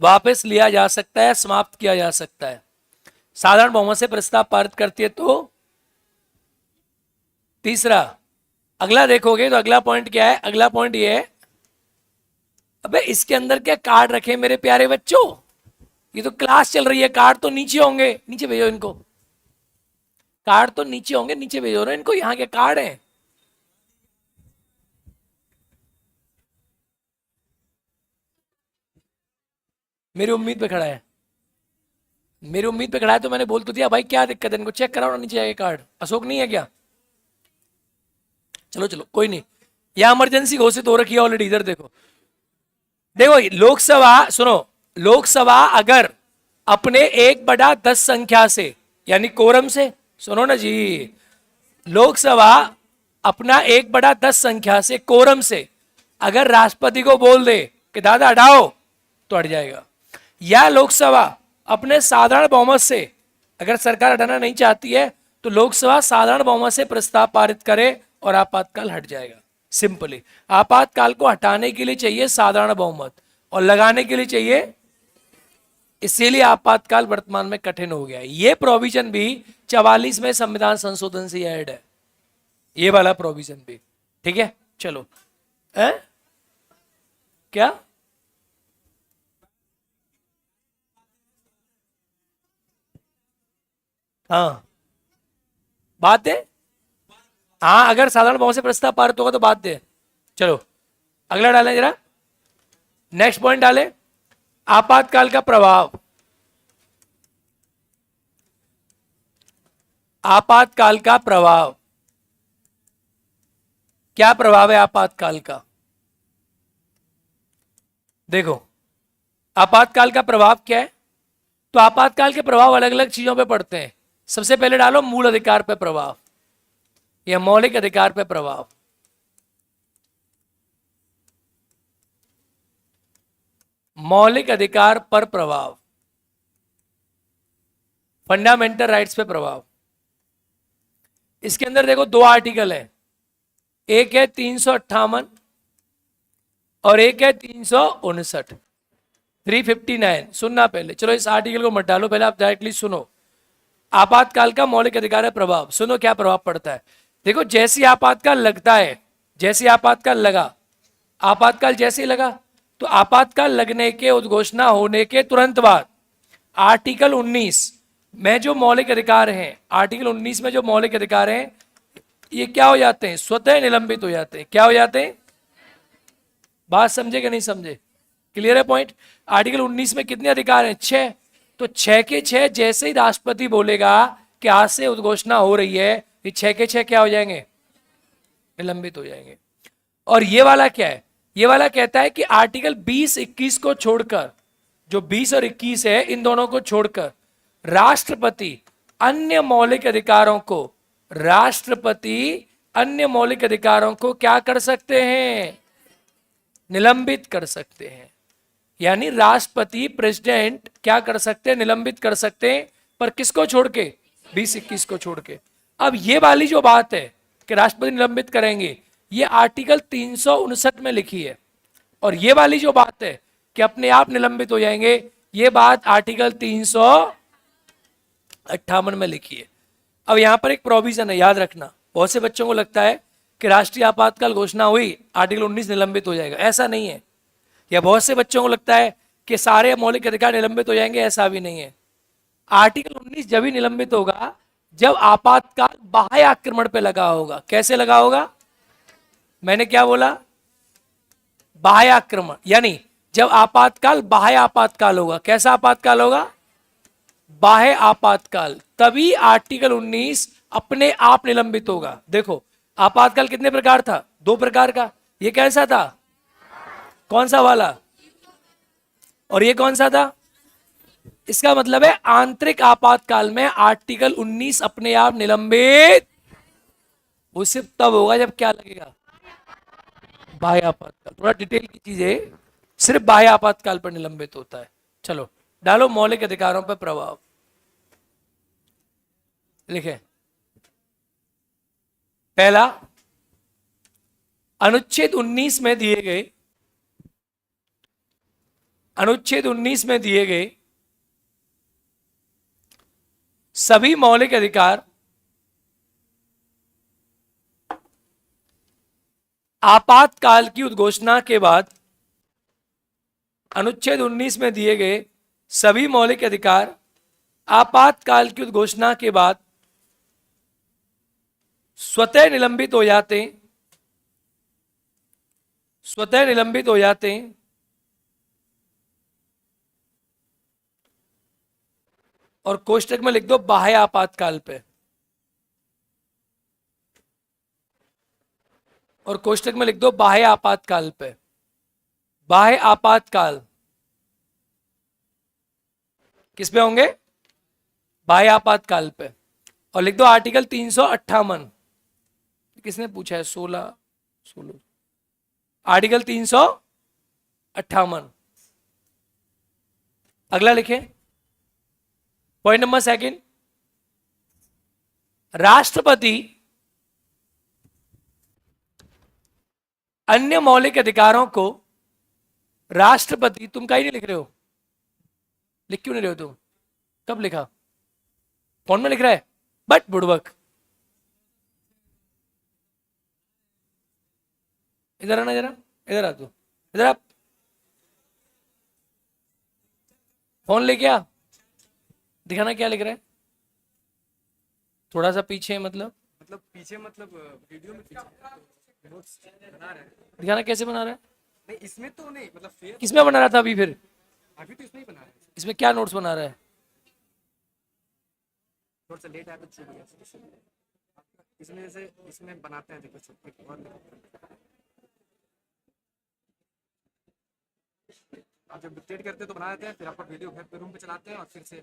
वापस लिया जा सकता है, समाप्त किया जा सकता है। साधारण बहुमत से प्रस्ताव पारित करती है तो। तीसरा, अगला देखोगे तो अगला पॉइंट क्या है? अगला पॉइंट ये है, अबे इसके अंदर क्या कार्ड रखे मेरे प्यारे बच्चों? ये तो क्लास चल रही है, कार्ड तो नीचे होंगे, नीचे भेजो इनको। कार्ड तो नीचे होंगे, नीचे भेजो ना इनको। यहाँ के कार्ड हैं। मेरी उम्मीद पे खड़ा है। मेरी उम्मीद पे खड़ा है तो मैंने बोल तो दिया भाई, क्या दिक्कत है, इनको चेक कराओ ना नीचे आएगा कार्ड। अशोक नहीं है क्या? चलो चलो कोई नहीं, यहाँ इमरजेंसी घोषित हो रखी है ऑलरेडी। इधर देखो, देखो लोकसभा, सुनो, लोकसभा अगर अपने 1/10 संख्या से, यानी कोरम से, सुनो ना जी, लोकसभा अपना 1/10 संख्या से, कोरम से, अगर राष्ट्रपति को बोल दे कि दादा हटाओ, तो हट जाएगा। या लोकसभा अपने साधारण बहुमत से, अगर सरकार हटाना नहीं चाहती है तो लोकसभा साधारण बहुमत से प्रस्ताव पारित करे और आपातकाल हट जाएगा। सिंपली आपातकाल को हटाने के लिए चाहिए साधारण बहुमत और लगाने के लिए चाहिए, इसीलिए आपातकाल वर्तमान में कठिन हो गया है। ये प्रोविजन भी 44 में संविधान संशोधन से ऐड है, ये वाला प्रोविजन भी। ठीक है, चलो है क्या? हाँ बात है, हाँ अगर साधारण बहुमत से प्रस्ताव पारित होगा तो बात दे। चलो अगला डालें जरा, नेक्स्ट पॉइंट डालें, आपातकाल का प्रभाव। आपातकाल का प्रभाव, क्या प्रभाव है आपातकाल का? देखो आपातकाल का प्रभाव क्या है, तो आपातकाल के प्रभाव अलग अलग चीजों पे पड़ते हैं। सबसे पहले डालो मूल अधिकार पे प्रभाव या मौलिक अधिकार पे प्रभाव। मौलिक अधिकार पर प्रभाव, फंडामेंटल राइट्स पे प्रभाव। इसके अंदर देखो दो आर्टिकल है, एक है 358 और एक है 359, 359। सुनना पहले, चलो इस आर्टिकल को मत डालो, पहले आप डायरेक्टली सुनो। आपातकाल का मौलिक अधिकार है प्रभाव, सुनो क्या प्रभाव पड़ता है। देखो जैसे आपातकाल लगता है, जैसे आपातकाल लगा, आपातकाल जैसे ही लगा, तो आपातकाल लगने के, उद्घोषणा होने के तुरंत बाद आर्टिकल 19 में जो मौलिक अधिकार हैं, आर्टिकल 19 में जो मौलिक अधिकार हैं, ये क्या हो जाते हैं, स्वतः निलंबित हो जाते हैं। क्या हो जाते हैं? बात समझे कि नहीं समझे? क्लियर है पॉइंट? आर्टिकल 19 में कितने अधिकार हैं? 6। तो 6 के 6 जैसे ही राष्ट्रपति बोलेगा कि आज से उद्घोषणा हो रही है, ये 6 के 6 क्या हो जाएंगे? निलंबित हो जाएंगे। और ये वाला क्या है? ये वाला कहता है कि आर्टिकल 20-21 को छोड़कर, जो 20 और 21 है, इन दोनों को छोड़कर राष्ट्रपति अन्य मौलिक अधिकारों को, राष्ट्रपति अन्य मौलिक अधिकारों को क्या कर सकते हैं? निलंबित कर सकते हैं। यानी राष्ट्रपति, प्रेसिडेंट क्या कर सकते हैं? निलंबित कर सकते हैं, पर किसको छोड़ के? 20-21 को छोड़ के। अब ये वाली जो बात है कि राष्ट्रपति निलंबित करेंगे, ये आर्टिकल 359 में लिखी है, और ये वाली जो बात है कि अपने आप निलंबित हो जाएंगे, ये बात आर्टिकल 358 में लिखी है। अब यहां पर एक प्रोविजन है, याद रखना। बहुत से बच्चों को लगता है कि राष्ट्रीय आपातकाल घोषणा हुई, आर्टिकल 19 निलंबित हो जाएगा, ऐसा नहीं है। या बहुत से बच्चों को लगता है कि सारे मौलिक अधिकार निलंबित हो जाएंगे, ऐसा भी नहीं है। आर्टिकल 19 जब ही निलंबित होगा जब आपातकाल बाह्य आक्रमण पे लगा होगा। कैसे लगा होगा? मैंने क्या बोला? बाह्य आक्रमण, यानी जब आपातकाल बाह्य आपातकाल होगा। कैसा आपातकाल होगा? बाह्य आपातकाल, तभी आर्टिकल 19 अपने आप निलंबित होगा। देखो आपातकाल कितने प्रकार था? 2 प्रकार का। ये कैसा था? कौन सा वाला? और ये कौन सा था? इसका मतलब है आंतरिक आपातकाल में आर्टिकल 19 अपने आप निलंबित, वो सिर्फ तब होगा जब क्या लगेगा? बाह्य आपातकाल। थोड़ा डिटेल की चीज है, सिर्फ बाह्य आपातकाल पर निलंबित होता है। चलो डालो मौलिक अधिकारों पर प्रभाव, लिखे। पहला, अनुच्छेद 19 में दिए गए, अनुच्छेद 19 में दिए गए सभी मौलिक अधिकार आपातकाल की उद्घोषणा के बाद, अनुच्छेद 19 में दिए गए सभी मौलिक अधिकार आपातकाल की उद्घोषणा के बाद स्वतः निलंबित हो जाते हैं, स्वतः निलंबित हो जाते हैं। और कोष्टक में लिख दो बाह्य आपातकाल पे, और कोष्टक में लिख दो बाह्य आपातकाल पे। बाह्य आपातकाल किस पे होंगे? बाह्य आपातकाल पे। और लिख दो आर्टिकल 358। किसने पूछा है? 16 आर्टिकल 358। अगला लिखें, पॉइंट नंबर सेकंड, राष्ट्रपति अन्य मौलिक अधिकारों को, राष्ट्रपति, तुम कहीं नहीं लिख रहे हो, लिख क्यों नहीं रहे हो तुम? कब लिखा? फोन में लिख रहा है, बट बुड़बक। इधर आना जरा, इधर आ तू, इधर आप, फोन लेके आ, दिखाना क्या लिख रहा है। थोड़ा सा पीछे, मतलब
पीछे मतलब वीडियो में पीछे नोट्स बना रहे हैं।
दिखाना कैसे बना रहा है।
नहीं इसमें तो नहीं, मतलब फेयर
किसमें बना रहा था अभी? फिर
अभी तो इसमें ही बना रहे हैं।
इसमें क्या नोट्स बना रहा है?
थोड़ा सा लेट आया तो छूट गया। इसमें जैसे इसमें बनाते हैं, देखो सब कुछ और आप जब डिक्टेट करते हैं तो बना देते हैं, फिर आपका वीडियो घर पे रूम पे चलाते हैं और फिर से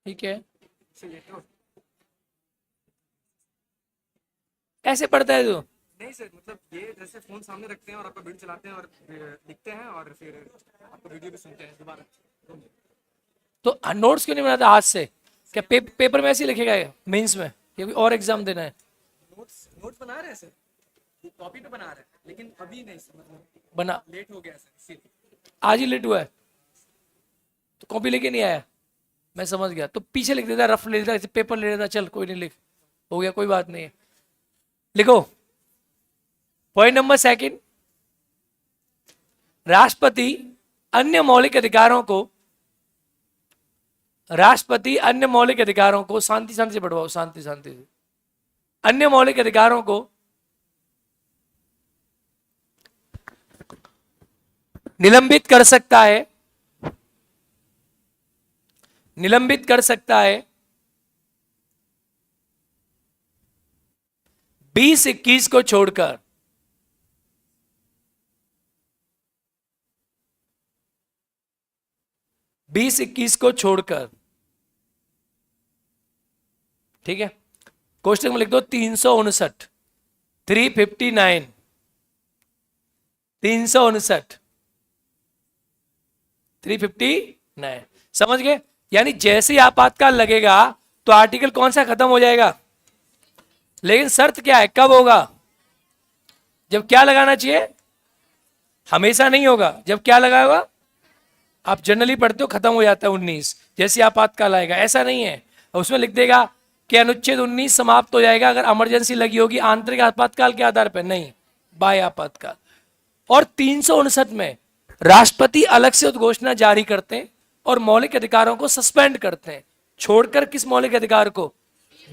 ठीक है,
ये तो
ऐसे पढ़ता है तू?
नहीं सर, मतलब ये जैसे फोन सामने रखते हैं और आपका वीडियो चलाते हैं और लिखते हैं और फिर आपका वीडियो भी सुनते हैं दोबारा।
तो नोट्स क्यों नहीं बनाता हाथ से? क्या पेपर में ऐसे ही लिखेगा ये मेंस में, या कोई और एग्जाम देना है?
नोट्स बना रहे हैं सर, कॉपी पे बना रहे हैं, लेकिन अभी नहीं सर, मतलब
बना,
लेट हो गया सर इसीलिए।
आज ही लेट हुआ है तो कॉपी लेके नहीं आया? मैं समझ गया, तो पीछे लिख देता, रफ ले लेता, ऐसे पेपर ले लेता, चल कोई नहीं, लिख, हो गया, कोई बात नहीं है। लिखो पॉइंट नंबर सेकंड, राष्ट्रपति अन्य मौलिक अधिकारों को, राष्ट्रपति अन्य मौलिक अधिकारों को, शांति शांति से पढ़वाओ, शांति शांति से, अन्य मौलिक अधिकारों को निलंबित कर सकता है, निलंबित कर सकता है 2021 को छोड़कर, 2021 को छोड़कर। ठीक है, क्वेश्चन में लिख दो 359, 359, 359, 359। समझ गए? यानी जैसे ही आपातकाल लगेगा तो आर्टिकल कौन सा खत्म हो जाएगा, लेकिन शर्त क्या है, कब होगा? जब क्या लगाना चाहिए? हमेशा नहीं होगा, जब क्या लगा होगा? आप जनरली पढ़ते हो खत्म हो जाता है 19, जैसे आपातकाल आएगा, ऐसा नहीं है। उसमें लिख देगा कि अनुच्छेद 19 समाप्त हो जाएगा अगर इमरजेंसी लगी होगी, आंतरिक आपातकाल के आधार पर नहीं, बाह्य आपातकाल। और 359 में राष्ट्रपति अलग से उद्घोषणा जारी करते हैं और मौलिक अधिकारों को सस्पेंड करते हैं, छोड़कर किस मौलिक अधिकार को?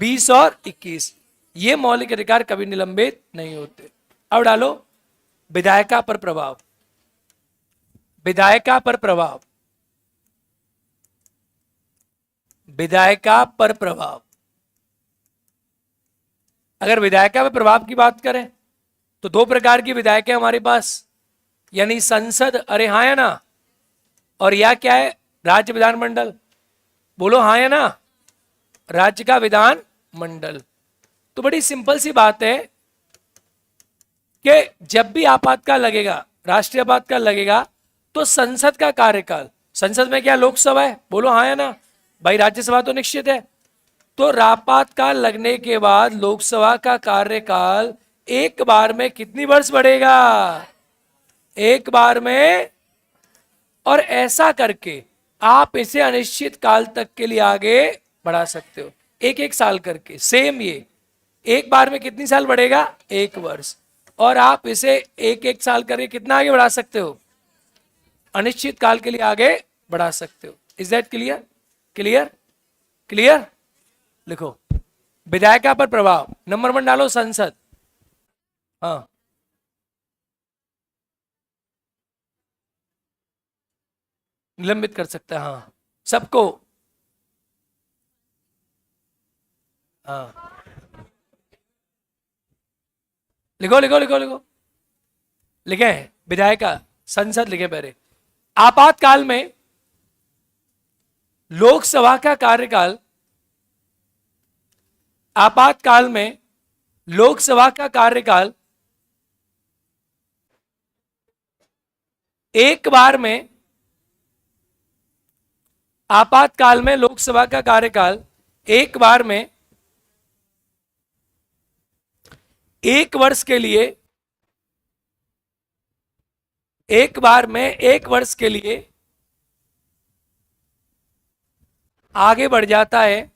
20 और 21। ये मौलिक अधिकार कभी निलंबित नहीं होते। अब डालो विधायिका पर प्रभाव, विधायिका पर प्रभाव, विधायिका पर प्रभाव। अगर विधायिका पर प्रभाव की बात करें तो दो प्रकार की विधायक है हमारे पास, यानी संसद, अरे हाँ या ना, और या क्या है? राज्य विधानमंडल। बोलो हाँ या ना, राज्य का विधान मंडल। तो बड़ी सिंपल सी बात है कि जब भी आपातकाल लगेगा, राष्ट्रीय आपातकाल लगेगा, तो संसद का कार्यकाल, संसद में क्या लोकसभा है? बोलो हाँ या ना भाई, राज्यसभा तो निश्चित है। तो आपातकाल लगने के बाद लोकसभा का कार्यकाल एक बार में कितनी वर्ष बढ़ेगा? एक बार में। और ऐसा करके आप इसे अनिश्चित काल तक के लिए आगे बढ़ा सकते हो, एक एक साल करके। सेम ये एक बार में कितनी साल बढ़ेगा? 1 वर्ष। और आप इसे एक एक साल करके कितना आगे बढ़ा सकते हो? अनिश्चित काल के लिए आगे बढ़ा सकते हो। Is that clear? Clear? Clear? लिखो विधायिका पर प्रभाव, नंबर 1 डालो संसद। हाँ, निलंबित कर सकता है, हाँ सबको, हाँ लिखो लिखो लिखो लिखो, लिखे हैं विधायिका संसद लिखे पहले। आपातकाल में लोकसभा का कार्यकाल, आपातकाल में लोकसभा का कार्यकाल एक बार में, आपातकाल में लोकसभा का कार्यकाल एक बार में 1 वर्ष के लिए, एक बार में 1 वर्ष के लिए आगे बढ़ जाता है।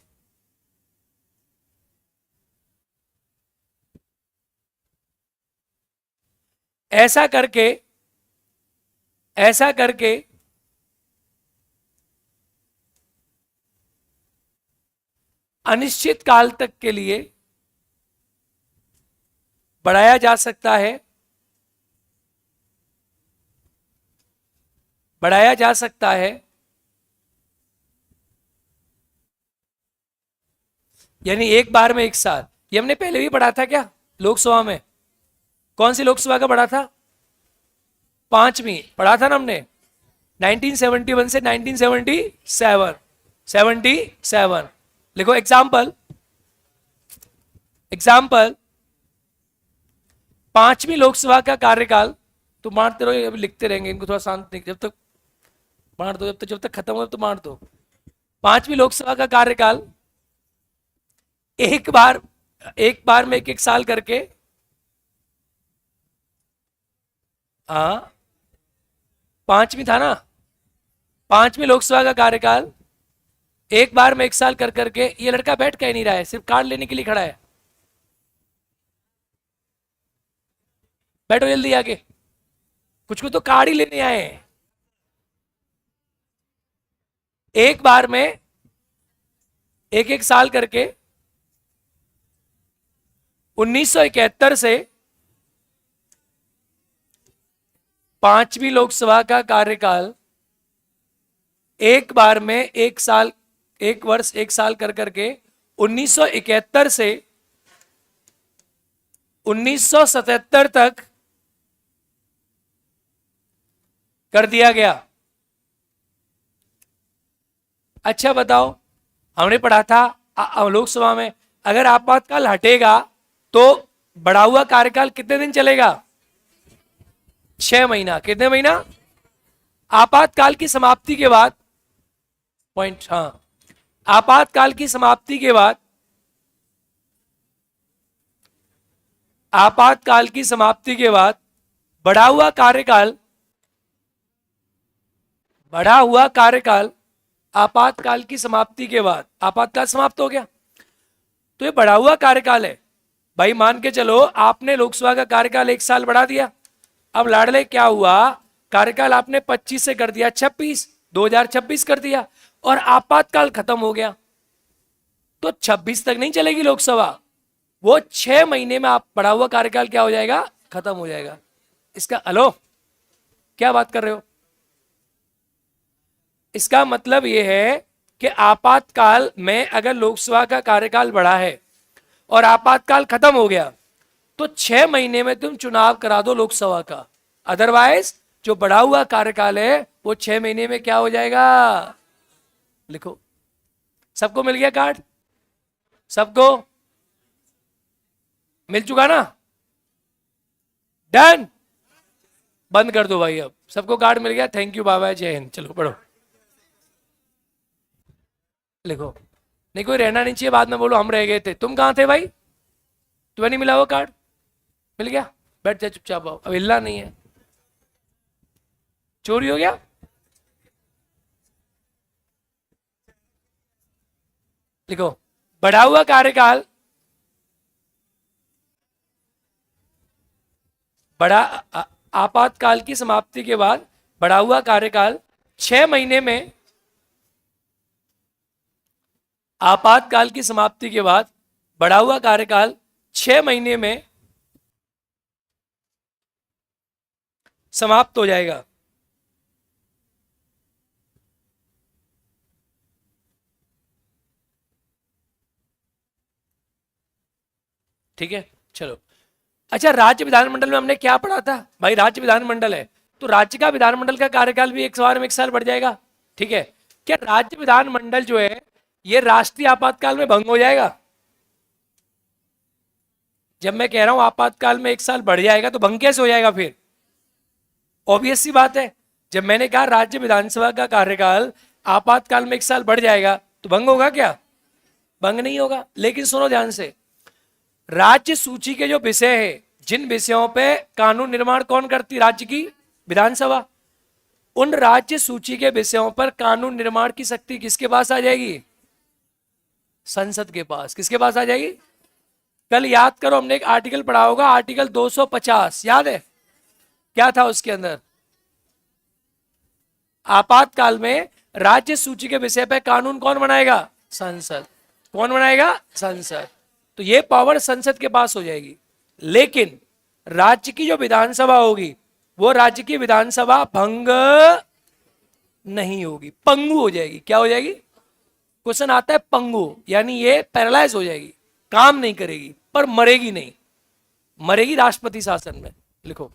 ऐसा करके, ऐसा करके अनिश्चित काल तक के लिए बढ़ाया जा सकता है, बढ़ाया जा सकता है। यानी एक बार में 1 साल, ये हमने पहले भी पढ़ा था क्या लोकसभा में? कौन सी लोकसभा का पढ़ा था? 5वीं पढ़ा था ना हमने, 1971 से 1977, 77। लिखो एग्जाम्पल, एग्जाम्पल 5वीं लोकसभा का कार्यकाल, तो मारते रहो, अभी लिखते रहेंगे इनको, थोड़ा शांत नहीं, जब तक मार दो, जब तक खत्म हो तो मार दो। 5वीं लोकसभा का कार्यकाल एक बार में 1 साल करके, हाँ 5वीं था ना, 5वीं लोकसभा का कार्यकाल एक बार में 1 साल कर करके, ये लड़का बैठ कहीं नहीं रहा है, सिर्फ कार्ड लेने के लिए खड़ा है। बैठो जल्दी आके, कुछ को तो कार्ड ही लेने आए हैं। एक बार में 1 साल करके 1971 से 5वीं लोकसभा का कार्यकाल एक बार में 1 साल, 1 वर्ष 1 साल कर करके 1971 से 1977 तक कर दिया गया। अच्छा बताओ, हमने पढ़ा था लोकसभा में, अगर आपातकाल हटेगा तो बढ़ा हुआ कार्यकाल कितने दिन चलेगा? 6 महीना। कितने महीना? आपातकाल की समाप्ति के बाद, पॉइंट, हाँ आपातकाल की समाप्ति के बाद, आपातकाल की समाप्ति के बाद बढ़ा हुआ कार्यकाल, बढ़ा हुआ कार्यकाल आपातकाल की समाप्ति के बाद, आपातकाल समाप्त हो गया तो ये बढ़ा हुआ कार्यकाल है भाई। मान के चलो आपने लोकसभा का कार्यकाल 1 साल बढ़ा दिया, अब लाडले क्या हुआ, कार्यकाल आपने 25 से कर दिया 26, 2026 कर दिया, और आपातकाल खत्म हो गया, तो 26 तक नहीं चलेगी लोकसभा, वो 6 महीने में आप बढ़ा हुआ कार्यकाल क्या हो जाएगा? खत्म हो जाएगा। इसका हेलो, क्या बात कर रहे हो? इसका मतलब यह है कि आपातकाल में अगर लोकसभा का कार्यकाल बढ़ा है और आपातकाल खत्म हो गया तो 6 महीने में तुम चुनाव करा दो लोकसभा का, अदरवाइज जो बढ़ा हुआ कार्यकाल है वो 6 महीने में क्या हो जाएगा? लिखो। सबको मिल गया कार्ड? सबको मिल चुका ना? डन, बंद कर दो भाई, अब सबको कार्ड मिल गया। थैंक यू, बाय बाय, जय हिंद। चलो पढ़ो, लिखो। नहीं कोई रहना नहीं चाहिए, बाद में बोलो हम रह गए थे। तुम कहां थे भाई? तुम्हें नहीं मिला वो कार्ड? मिल गया? बैठ जा चुपचाप, आओ, अब हिलना नहीं है। चोरी हो गया? लिखो, बढ़ा हुआ कार्यकाल, बढ़ा आपातकाल की समाप्ति के बाद बढ़ा हुआ कार्यकाल 6 महीने में, आपातकाल की समाप्ति के बाद बढ़ा हुआ कार्यकाल 6 महीने में समाप्त हो जाएगा। ठीक है, चलो। अच्छा, राज्य विधानमंडल में हमने क्या पढ़ा था भाई? राज्य विधानमंडल है तो राज्य का विधानमंडल का कार्यकाल भी एक बार में 1 साल बढ़ जाएगा, ठीक है। क्या राज्य विधानमंडल जो है ये राष्ट्रीय आपातकाल में भंग हो जाएगा? जब मैं कह रहा हूं आपातकाल में 1 साल बढ़ जाएगा तो भंग कैसे हो जाएगा फिर? ऑब्वियस सी बात है, जब मैंने कहा राज्य विधानसभा का कार्यकाल आपातकाल में 1 साल बढ़ जाएगा तो भंग होगा क्या? भंग नहीं होगा। लेकिन सुनो ध्यान से, राज्य सूची के जो विषय है, जिन विषयों पे कानून निर्माण कौन करती? राज्य की विधानसभा। उन राज्य सूची के विषयों पर कानून निर्माण की शक्ति किसके पास आ जाएगी? संसद के पास। किसके पास आ जाएगी? कल याद करो, हमने एक आर्टिकल पढ़ा होगा, आर्टिकल 250, याद है? क्या था उसके अंदर? आपातकाल में राज्य सूची के विषय पर कानून कौन बनाएगा? संसद। कौन बनाएगा? संसद। तो ये पावर संसद के पास हो जाएगी। लेकिन राज्य की जो विधानसभा होगी वो राज्य की विधानसभा भंग नहीं होगी, पंगु हो जाएगी। क्या हो जाएगी? क्वेश्चन आता है पंगु, यानी ये पैरालाइज हो जाएगी, काम नहीं करेगी, पर मरेगी नहीं। मरेगी राष्ट्रपति शासन में। लिखो,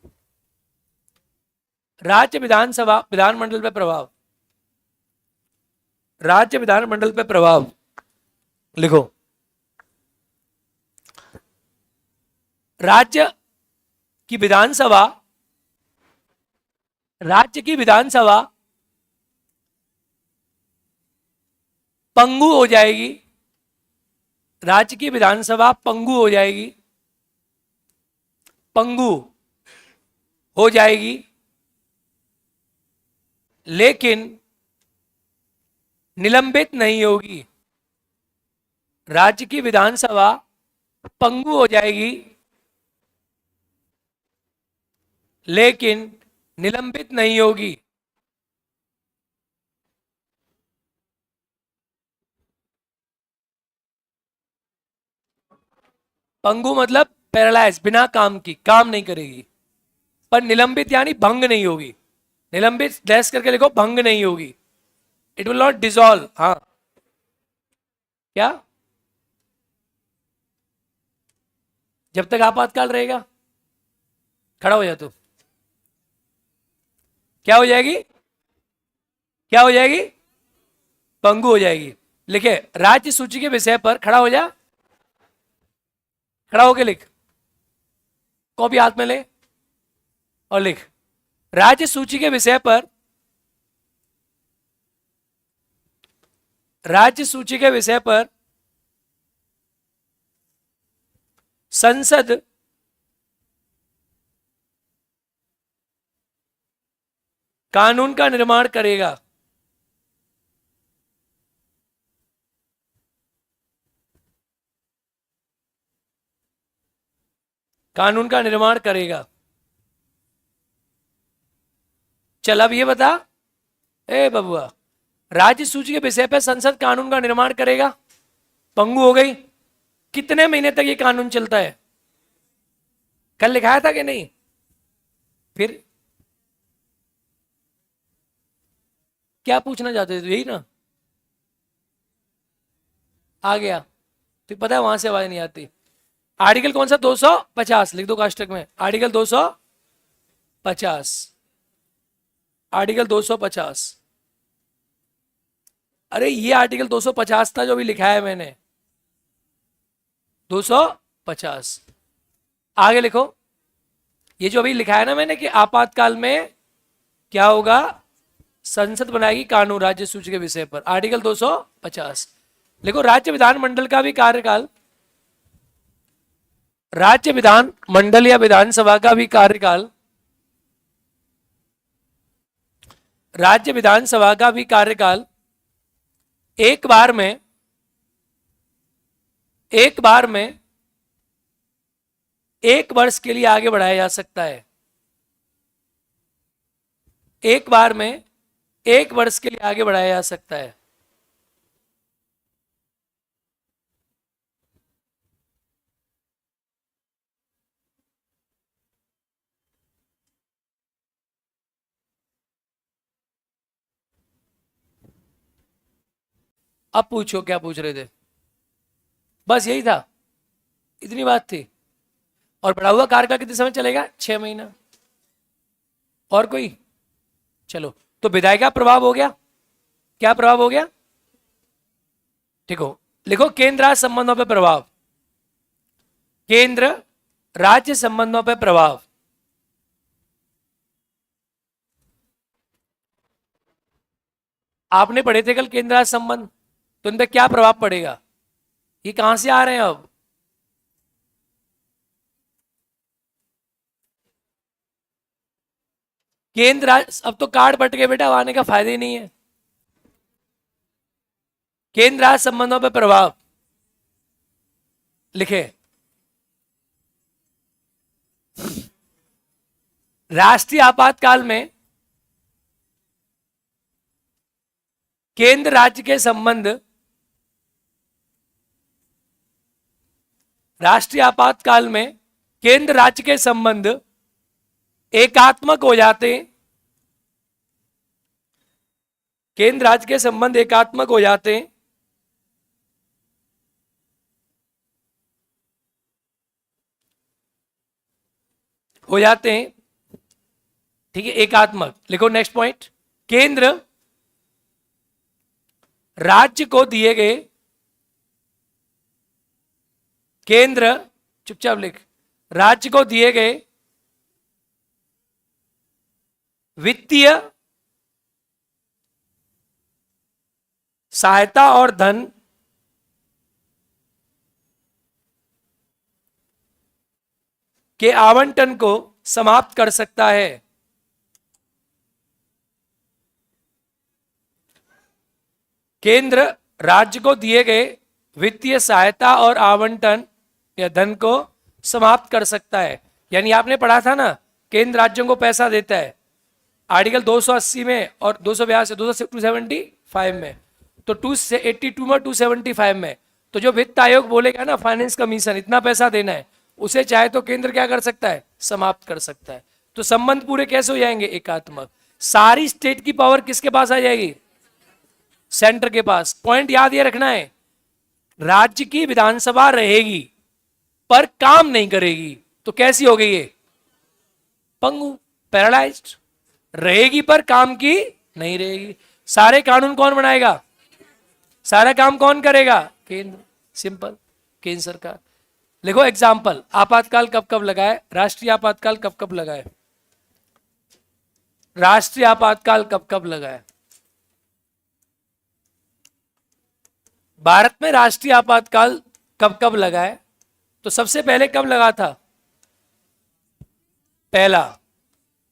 राज्य विधानसभा विधानमंडल पे प्रभाव। राज्य विधानमंडल पे प्रभाव लिखो, राज्य की विधानसभा, राज्य की विधानसभा पंगु हो जाएगी। राज्य की विधानसभा पंगु हो जाएगी, पंगु हो जाएगी, लेकिन निलंबित नहीं होगी। राज्य की विधानसभा पंगु हो जाएगी लेकिन निलंबित नहीं होगी। पंगु मतलब पैरालाइज, बिना काम की, काम नहीं करेगी। पर निलंबित यानी भंग नहीं होगी। निलंबित डैश करके लिखो, भंग नहीं होगी। It will not dissolve. हाँ, क्या? जब तक आपातकाल रहेगा। खड़ा हो जा तू। क्या हो जाएगी? क्या हो जाएगी? पंगु हो जाएगी। लिखे, राज्य सूची के विषय पर, खड़ा हो जा, खड़ा होके लिख, कॉपी हाथ में ले और लिख, राज्य सूची के विषय पर, राज्य सूची के विषय पर संसद कानून का निर्माण करेगा। कानून का निर्माण करेगा। चल अब ये बता, ए बबुआ, राज्य सूची के विषय पर संसद कानून का निर्माण करेगा, पंगु हो गई। कितने महीने तक ये कानून चलता है? कल लिखाया था कि नहीं? फिर क्या पूछना चाहते थे? यही ना, आ गया तो पता है वहां से आवाज नहीं आती। आर्टिकल कौन सा? 250 लिख दो काष्टक में, आर्टिकल 250, आर्टिकल 250। अरे ये आर्टिकल 250 था जो भी लिखा है मैंने, 250। आगे लिखो, ये जो अभी लिखा है ना मैंने कि आपातकाल में क्या होगा? संसद बनाएगी कानून राज्य सूची के विषय पर, आर्टिकल 250 लिखो। राज्य विधानमंडल का भी कार्यकाल, राज्य विधान मंडल या विधानसभा का भी कार्यकाल, राज्य विधानसभा का भी कार्यकाल एक बार में 1 वर्ष के लिए आगे बढ़ाया जा सकता है। एक बार में 1 वर्ष के लिए आगे बढ़ाया जा सकता है। अब पूछो क्या पूछ रहे थे? बस यही था, इतनी बात थी। और बढ़ा हुआ कार्यकाल कितने समय चलेगा? 6 महीना। और कोई? चलो, तो विधायी का प्रभाव हो गया। क्या प्रभाव हो गया? देखो, लिखो केंद्र राज्य संबंधों पर प्रभाव। केंद्र राज्य संबंधों पर प्रभाव। आपने पढ़े थे कल केंद्र राज्य संबंध, तो इन पर क्या प्रभाव पड़ेगा? ये कहां से आ रहे हैं अब? केंद्र राज्य, अब तो कार्ड बट गए बेटा, अब आने का फायदा ही नहीं है। केंद्र राज्य संबंधों पर प्रभाव लिखे। राष्ट्रीय आपातकाल में केंद्र राज्य के संबंध, राष्ट्रीय आपातकाल में केंद्र राज्य के संबंध एकात्मक हो जाते हैं। केंद्र राज्य के संबंध एकात्मक हो जाते हैं। ठीक है, एकात्मक। लिखो नेक्स्ट पॉइंट। केंद्र राज्य को दिए गए, केंद्र, चुपचाप लिख, राज्य को दिए गए वित्तीय सहायता और धन के आवंटन को समाप्त कर सकता है। केंद्र राज्य को दिए गए वित्तीय सहायता और आवंटन या धन को समाप्त कर सकता है। यानी आपने पढ़ा था ना, केंद्र राज्यों को पैसा देता है आर्टिकल 280 में और 282 275 में, तो 282 में 275 में। तो जो वित्त आयोग बोलेगा ना, फाइनेंस कमीशन इतना पैसा देना है, उसे चाहे तो केंद्र क्या कर सकता है? समाप्त कर सकता है। तो संबंध पूरे कैसे हो जाएंगे? एकात्मक। सारी स्टेट की पावर किसके पास आ जाएगी? सेंटर के पास। पॉइंट याद ये रखना है, राज्य की विधानसभा रहेगी पर काम नहीं करेगी, तो कैसी हो गई ये? पंगु, पैरालाइज्ड। रहेगी पर काम की नहीं रहेगी। सारे कानून कौन बनाएगा? सारा काम कौन करेगा? केंद्र। सिंपल, केंद्र सरकार। लिखो एग्जाम्पल, आपातकाल कब कब लगाए? राष्ट्रीय आपातकाल कब कब लगाए? राष्ट्रीय आपातकाल कब कब लगाए? भारत में राष्ट्रीय आपातकाल कब कब लगाए? तो सबसे पहले कब लगा था? पहला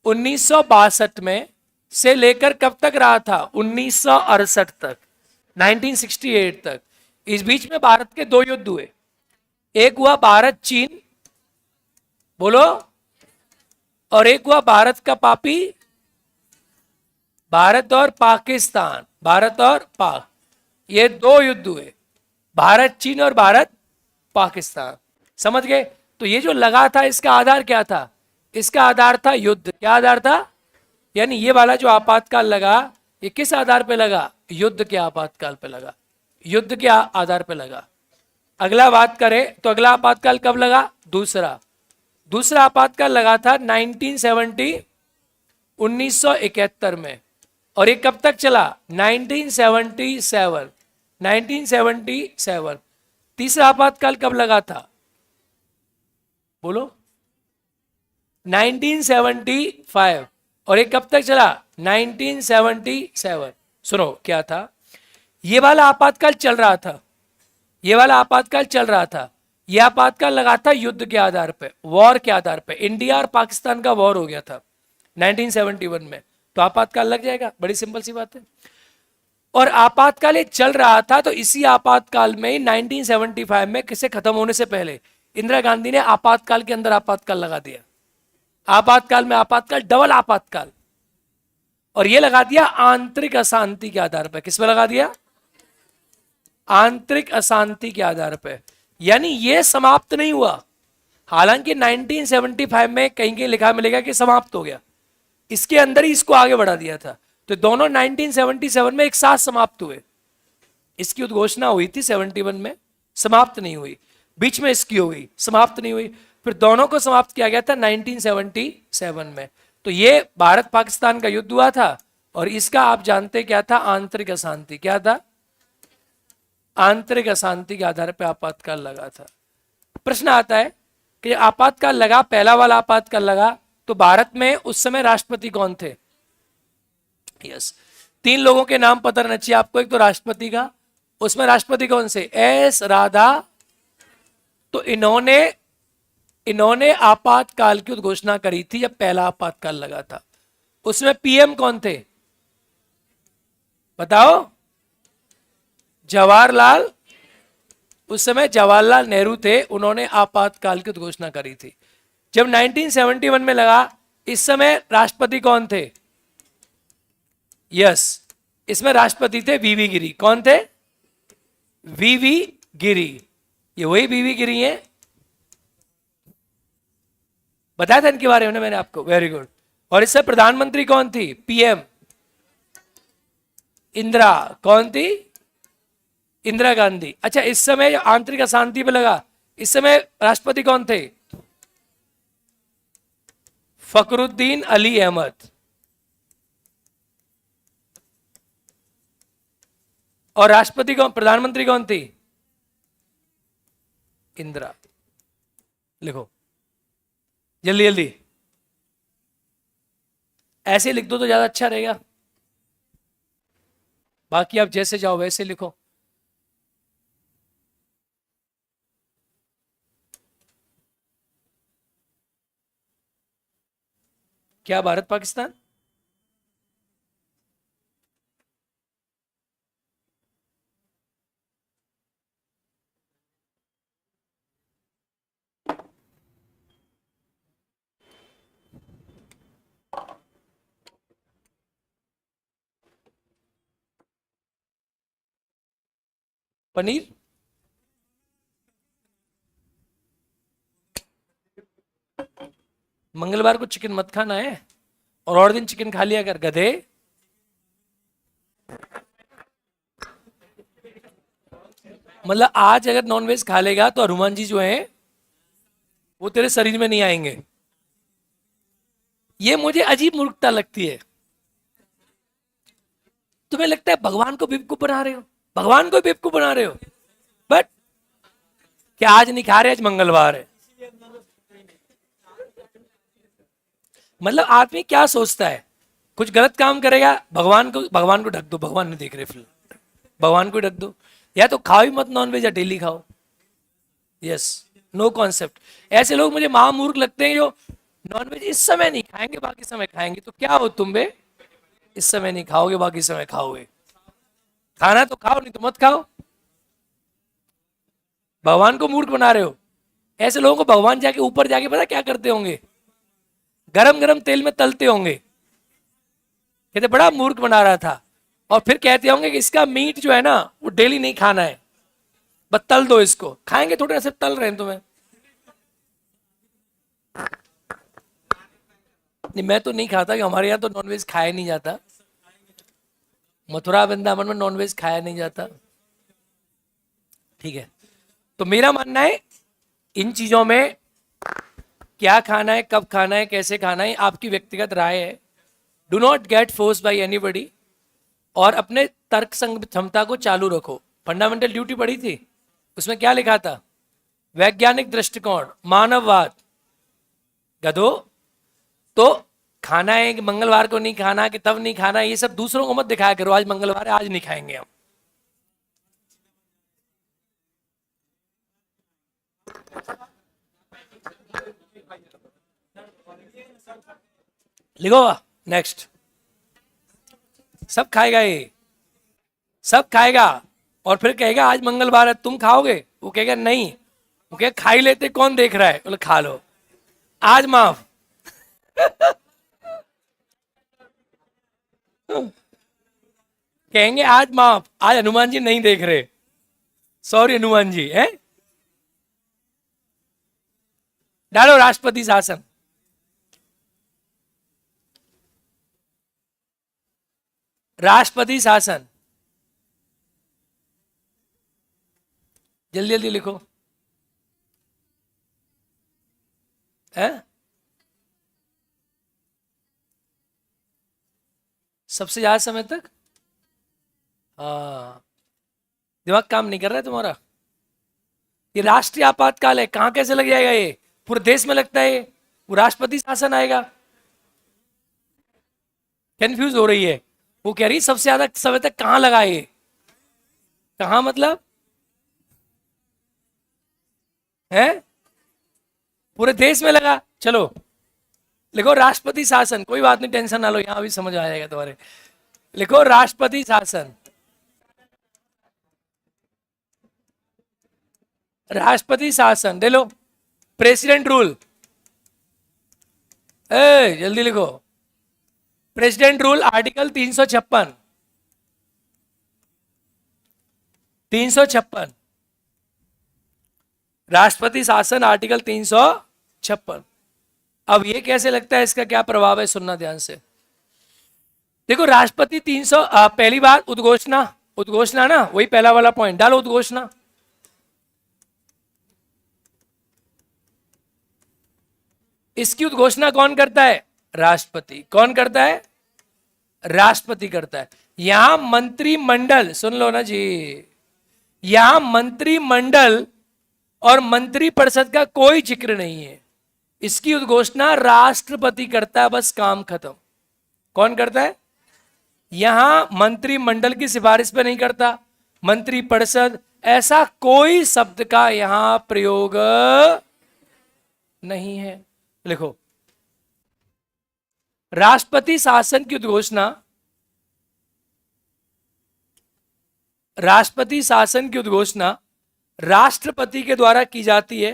1962 में से लेकर कब तक रहा था? 1968 तक, 1968 तक। इस बीच में भारत के 2 युद्ध हुए। एक हुआ भारत चीन, बोलो, और एक हुआ भारत का पापी, भारत और पाकिस्तान, भारत और पाक। ये 2 युद्ध हुए, भारत चीन और भारत पाकिस्तान। समझ गए? तो ये जो लगा था, इसका आधार क्या था? इसका आधार था युद्ध। क्या आधार था? यानी ये वाला जो आपातकाल लगा, ये किस आधार पे लगा? युद्ध के आपातकाल पे लगा, युद्ध के आधार पे लगा। अगला बात करें तो अगला आपातकाल कब लगा? दूसरा आपातकाल लगा था 1971 में, और ये कब तक चला? 1977। तीसरा आपातकाल कब लगा था? बोलो। 1975, और ये कब तक चला? 1977। सुनो क्या था, ये वाला आपातकाल चल रहा था, ये वाला आपातकाल चल रहा था। ये आपातकाल लगा था युद्ध के आधार पे, वॉर के आधार पे। इंडिया और पाकिस्तान का वॉर हो गया था 1971 में, तो आपातकाल लग जाएगा। बड़ी सिंपल सी बात है। और आपातकाल ये चल रहा था, तो इसी आपातकाल में 1975 में किसे खत्म होने से पहले इंदिरा गांधी ने आपातकाल के अंदर आपातकाल लगा दिया। आपातकाल में आपातकाल, डबल आपातकाल। और ये लगा दिया आंतरिक अशांति के आधार पर। किस पे लगा दिया? आंतरिक अशांति के आधार पर। यानी ये समाप्त नहीं हुआ, हालांकि 1975 में कहीं कहीं लिखा मिलेगा कि समाप्त हो गया, इसके अंदर ही इसको आगे बढ़ा दिया था। तो दोनों 1977 में एक साथ समाप्त हुए। इसकी उद्घोषणा हुई थी 71 में, समाप्त नहीं हुई। बीच में इसकी हो गई, समाप्त नहीं हुई। फिर दोनों को समाप्त किया गया था 1977 में। तो ये भारत पाकिस्तान का युद्ध हुआ था और इसका आप जानते क्या था, आंतरिक अशांति। क्या था? आंतरिक अशांति के आधार पर आपातकाल लगा था। प्रश्न आता है कि आपातकाल लगा, पहला वाला आपातकाल लगा, तो भारत में उस समय राष्ट्रपति कौन थे? यस, 3 लोगों के नाम पता रहना चाहिए आपको। एक तो राष्ट्रपति का, उसमें राष्ट्रपति कौन से? एस राधा। तो इन्होंने आपातकाल की घोषणा करी थी जब पहला आपातकाल लगा था। उसमें पीएम कौन थे बताओ? जवाहरलाल, उस समय जवाहरलाल नेहरू थे, उन्होंने आपातकाल की घोषणा करी थी। जब 1971 में लगा, इस समय राष्ट्रपति कौन थे? यस, इसमें राष्ट्रपति थे वीवी गिरी। कौन थे? वीवी गिरी। ये वही वीवी गिरी हैं, बताया था इनके बारे में मैंने आपको। Very good. और इससे प्रधानमंत्री कौन थी? पीएम इंदिरा। कौन थी? इंदिरा गांधी। अच्छा, इस समय जो आंतरिक अशांति पे लगा, इस समय राष्ट्रपति कौन थे? फखरुद्दीन अली अहमद। और राष्ट्रपति कौन, प्रधानमंत्री कौन थी? इंदिरा। लिखो जल्दी जल्दी, ऐसे लिख दो तो ज्यादा अच्छा रहेगा, बाकी आप जैसे जाओ वैसे लिखो। क्या भारत पाकिस्तान? पनीर? मंगलवार को चिकन मत खाना है, और दिन चिकन खा लिया कर गधे। मतलब आज अगर नॉनवेज खा लेगा तो हनुमान जी जो हैं वो तेरे शरीर में नहीं आएंगे। ये मुझे अजीब मूर्खता लगती है। तुम्हें लगता है भगवान को बेवकूफ बना रहे हो, भगवान को बेवकूफ बना रहे हो। बट क्या आज नहीं खा रहे? आज मंगलवार है। मतलब आदमी क्या सोचता है, कुछ गलत काम करेगा, भगवान को ढक दो, भगवान नहीं देख रहे फिल्म, भगवान को ढक दो। या तो खाओ ही मत नॉनवेज, या डेली खाओ। Yes, no concept. ऐसे लोग मुझे महामूर्ख लगते हैं जो नॉनवेज इस समय नहीं खाएंगे बाकी समय खाएंगे। तो क्या हो तुम बे? इस समय नहीं खाओगे बाकी समय खाओगे। खाना तो खाओ, नहीं तो मत खाओ। भगवान को मूर्ख बना रहे हो। ऐसे लोगों को भगवान जाके ऊपर जाके पता क्या करते होंगे? गरम गरम तेल में तलते होंगे। कहते बड़ा मूर्ख बना रहा था। और फिर कहते होंगे कि इसका मीट जो है ना वो डेली नहीं खाना है, बस तल दो इसको। खाएंगे थोड़े, ऐसे तल रहे हैं तुम्हें। नहीं, मैं तो नहीं खाता, कि हमारे यहाँ तो नॉनवेज खाया नहीं जाता। मथुरा वृंदावन में नॉनवेज खाया नहीं जाता। ठीक है, तो मेरा मानना है इन चीजों में क्या खाना है, कब खाना है, कैसे खाना है, आपकी व्यक्तिगत राय है। Do not gate force by anybody, और अपने तर्क संग क्षमता को चालू रखो। फंडामेंटल ड्यूटी पढ़ी थी, उसमें क्या लिखा था? वैज्ञानिक दृष्टिकोण, मानववाद। गधो, तो खाना है कि मंगलवार को नहीं खाना, कि तब नहीं खाना, ये सब दूसरों को मत दिखाया करो। आज मंगलवार है, आज नहीं खाएंगे हम। लिखो नेक्स्ट। सब खाएगा ये, सब खाएगा, और फिर कहेगा आज मंगलवार है तुम खाओगे? वो कहेगा नहीं। वो कहेगा खा ही लेते, कौन देख रहा है? बोले खा लो, आज माफ। कहेंगे आज माफ, आज हनुमान जी नहीं देख रहे, सॉरी हनुमान जी है। डालो राष्ट्रपति शासन। राष्ट्रपति शासन, जल्दी जल्दी लिखो। है? सबसे ज्यादा समय तक? हाँ, दिमाग काम नहीं कर रहा है तुम्हारा। ये राष्ट्रीय आपातकाल है, कहां कैसे लग जाएगा? ये पूरे देश में लगता है, वो राष्ट्रपति शासन आएगा। कंफ्यूज हो रही है, वो कह रही सबसे ज्यादा समय तक कहां लगा ये? कहां मतलब है? पूरे देश में लगा। चलो लिखो राष्ट्रपति शासन, कोई बात नहीं, टेंशन ना लो, यहां भी समझ आ जाएगा तुम्हारे। लिखो राष्ट्रपति शासन। राष्ट्रपति शासन ले लो। प्रेसिडेंट रूल, ए जल्दी लिखो। President rule article 356। 356 राष्ट्रपति शासन आर्टिकल 356। अब ये कैसे लगता है, इसका क्या प्रभाव है, सुनना ध्यान से। देखो राष्ट्रपति 300 पहली बार उद्घोषणा, उद्घोषणा ना, वही पहला वाला पॉइंट डालो, उद्घोषणा। इसकी उद्घोषणा कौन करता है? राष्ट्रपति। कौन करता है? राष्ट्रपति करता है। यहां मंत्रिमंडल, सुन लो ना जी, यहां मंत्रिमंडल और मंत्रिपरिषद का कोई जिक्र नहीं है। इसकी उद्घोषणा राष्ट्रपति करता है, बस काम खत्म। कौन करता है? यहां मंत्रिमंडल की सिफारिश पे नहीं करता, मंत्रिपरिषद, ऐसा कोई शब्द का यहां प्रयोग नहीं है। लिखो राष्ट्रपति शासन की उद्घोषणा, राष्ट्रपति शासन की उद्घोषणा राष्ट्रपति के द्वारा की जाती है,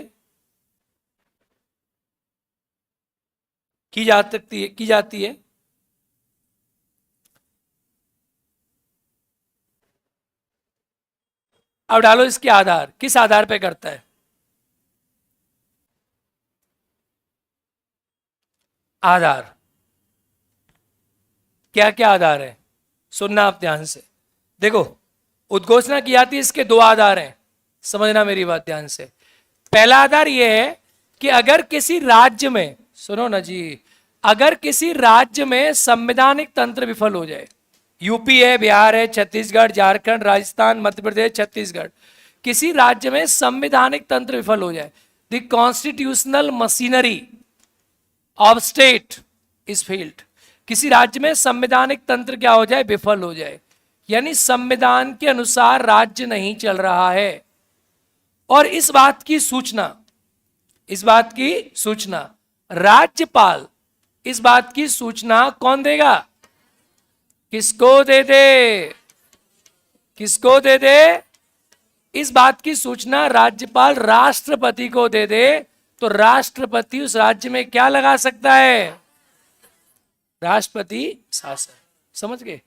की जाती है। अब डालो इसके आधार, किस आधार पे करता है? आधार, क्या क्या आधार है, सुनना आप ध्यान से। देखो उद्घोषणा की जाती है, इसके दो आधार हैं, समझना मेरी बात ध्यान से। पहला आधार यह है कि अगर किसी राज्य में, सुनो ना जी, अगर किसी राज्य में संवैधानिक तंत्र विफल हो जाए, यूपी है, बिहार है, छत्तीसगढ़, झारखंड, राजस्थान, मध्य प्रदेश, छत्तीसगढ़, किसी राज्य में संवैधानिक तंत्र विफल हो जाए, the constitutional machinery of state is failed, किसी राज्य में संवैधानिक तंत्र क्या हो जाए? विफल हो जाए, यानी संविधान के अनुसार राज्य नहीं चल रहा है, और इस बात की सूचना, इस बात की सूचना राज्यपाल, इस बात की सूचना कौन देगा? किसको दे दे? किसको दे दे? इस बात की सूचना राज्यपाल राष्ट्रपति को दे दे, तो राष्ट्रपति उस राज्य में क्या लगा सकता है? राष्ट्रपति शासन। समझ गए?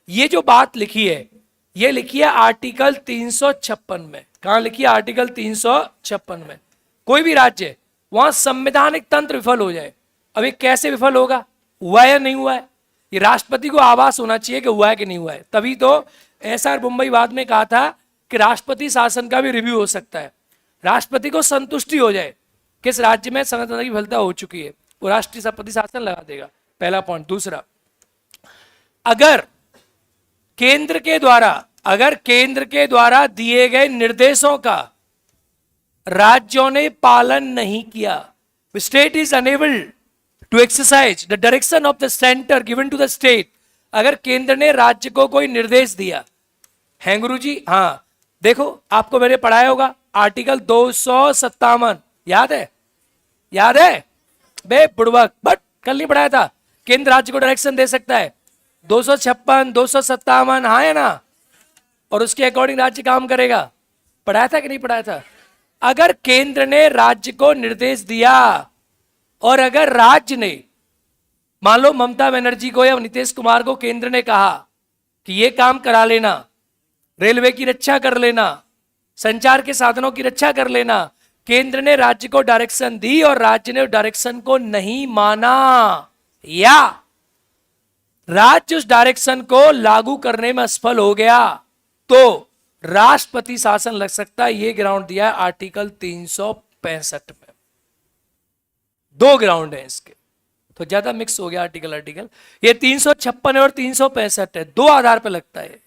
ये जो बात लिखी है, ये लिखी है आर्टिकल 356 में। कहां लिखी है? आर्टिकल 356 में। कोई भी राज्य वहां संवैधानिक तंत्र विफल हो जाए, अब ये कैसे विफल होगा? हुआ या नहीं हुआ है? ये राष्ट्रपति को आभास होना चाहिए कि हुआ है कि नहीं हुआ है, तभी तो एसआर मुंबई बाद में कहा था कि राष्ट्रपति शासन का भी रिव्यू हो सकता है। राष्ट्रपति को संतुष्टि हो जाए किस राज्य में संविधान की विफलता हो चुकी है, वो राष्ट्रपति शासन लगा देगा। पहला पॉइंट। दूसरा, अगर केंद्र के द्वारा दिए गए निर्देशों का राज्यों ने पालन नहीं किया, state is unable to exercise the direction of the centre given to the state, अगर केंद्र ने राज्य को कोई निर्देश दिया है गुरुजी, हाँ देखो आपको मैंने पढ़ाया होगा आर्टिकल 257, याद है? याद है बे बुड़बक, बट कल नहीं पढ़ाया था। केंद्र राज्य को डायरेक्शन दे सकता है, 256, 257, हाँ है ना, और उसके अकॉर्डिंग राज्य काम करेगा। पढ़ाया था कि नहीं पढ़ाया था? अगर केंद्र ने राज्य को निर्देश दिया और अगर राज्य ने, मान लो ममता बनर्जी को या नीतीश कुमार को केंद्र ने कहा कि ये काम करा लेना, रेलवे की रक्षा कर लेना, संचार के साधनों की रक्षा कर लेना, केंद्र ने राज्य को डायरेक्शन दी और राज्य ने डायरेक्शन को नहीं माना, या राज्य उस डायरेक्शन को लागू करने में असफल हो गया, तो राष्ट्रपति शासन लग सकता है। ये ग्राउंड दिया है आर्टिकल 365 में। 2 ग्राउंड है इसके, तो ज्यादा मिक्स हो गया आर्टिकल आर्टिकल। ये 356 है और 365 है, 2 आधार पे लगता है,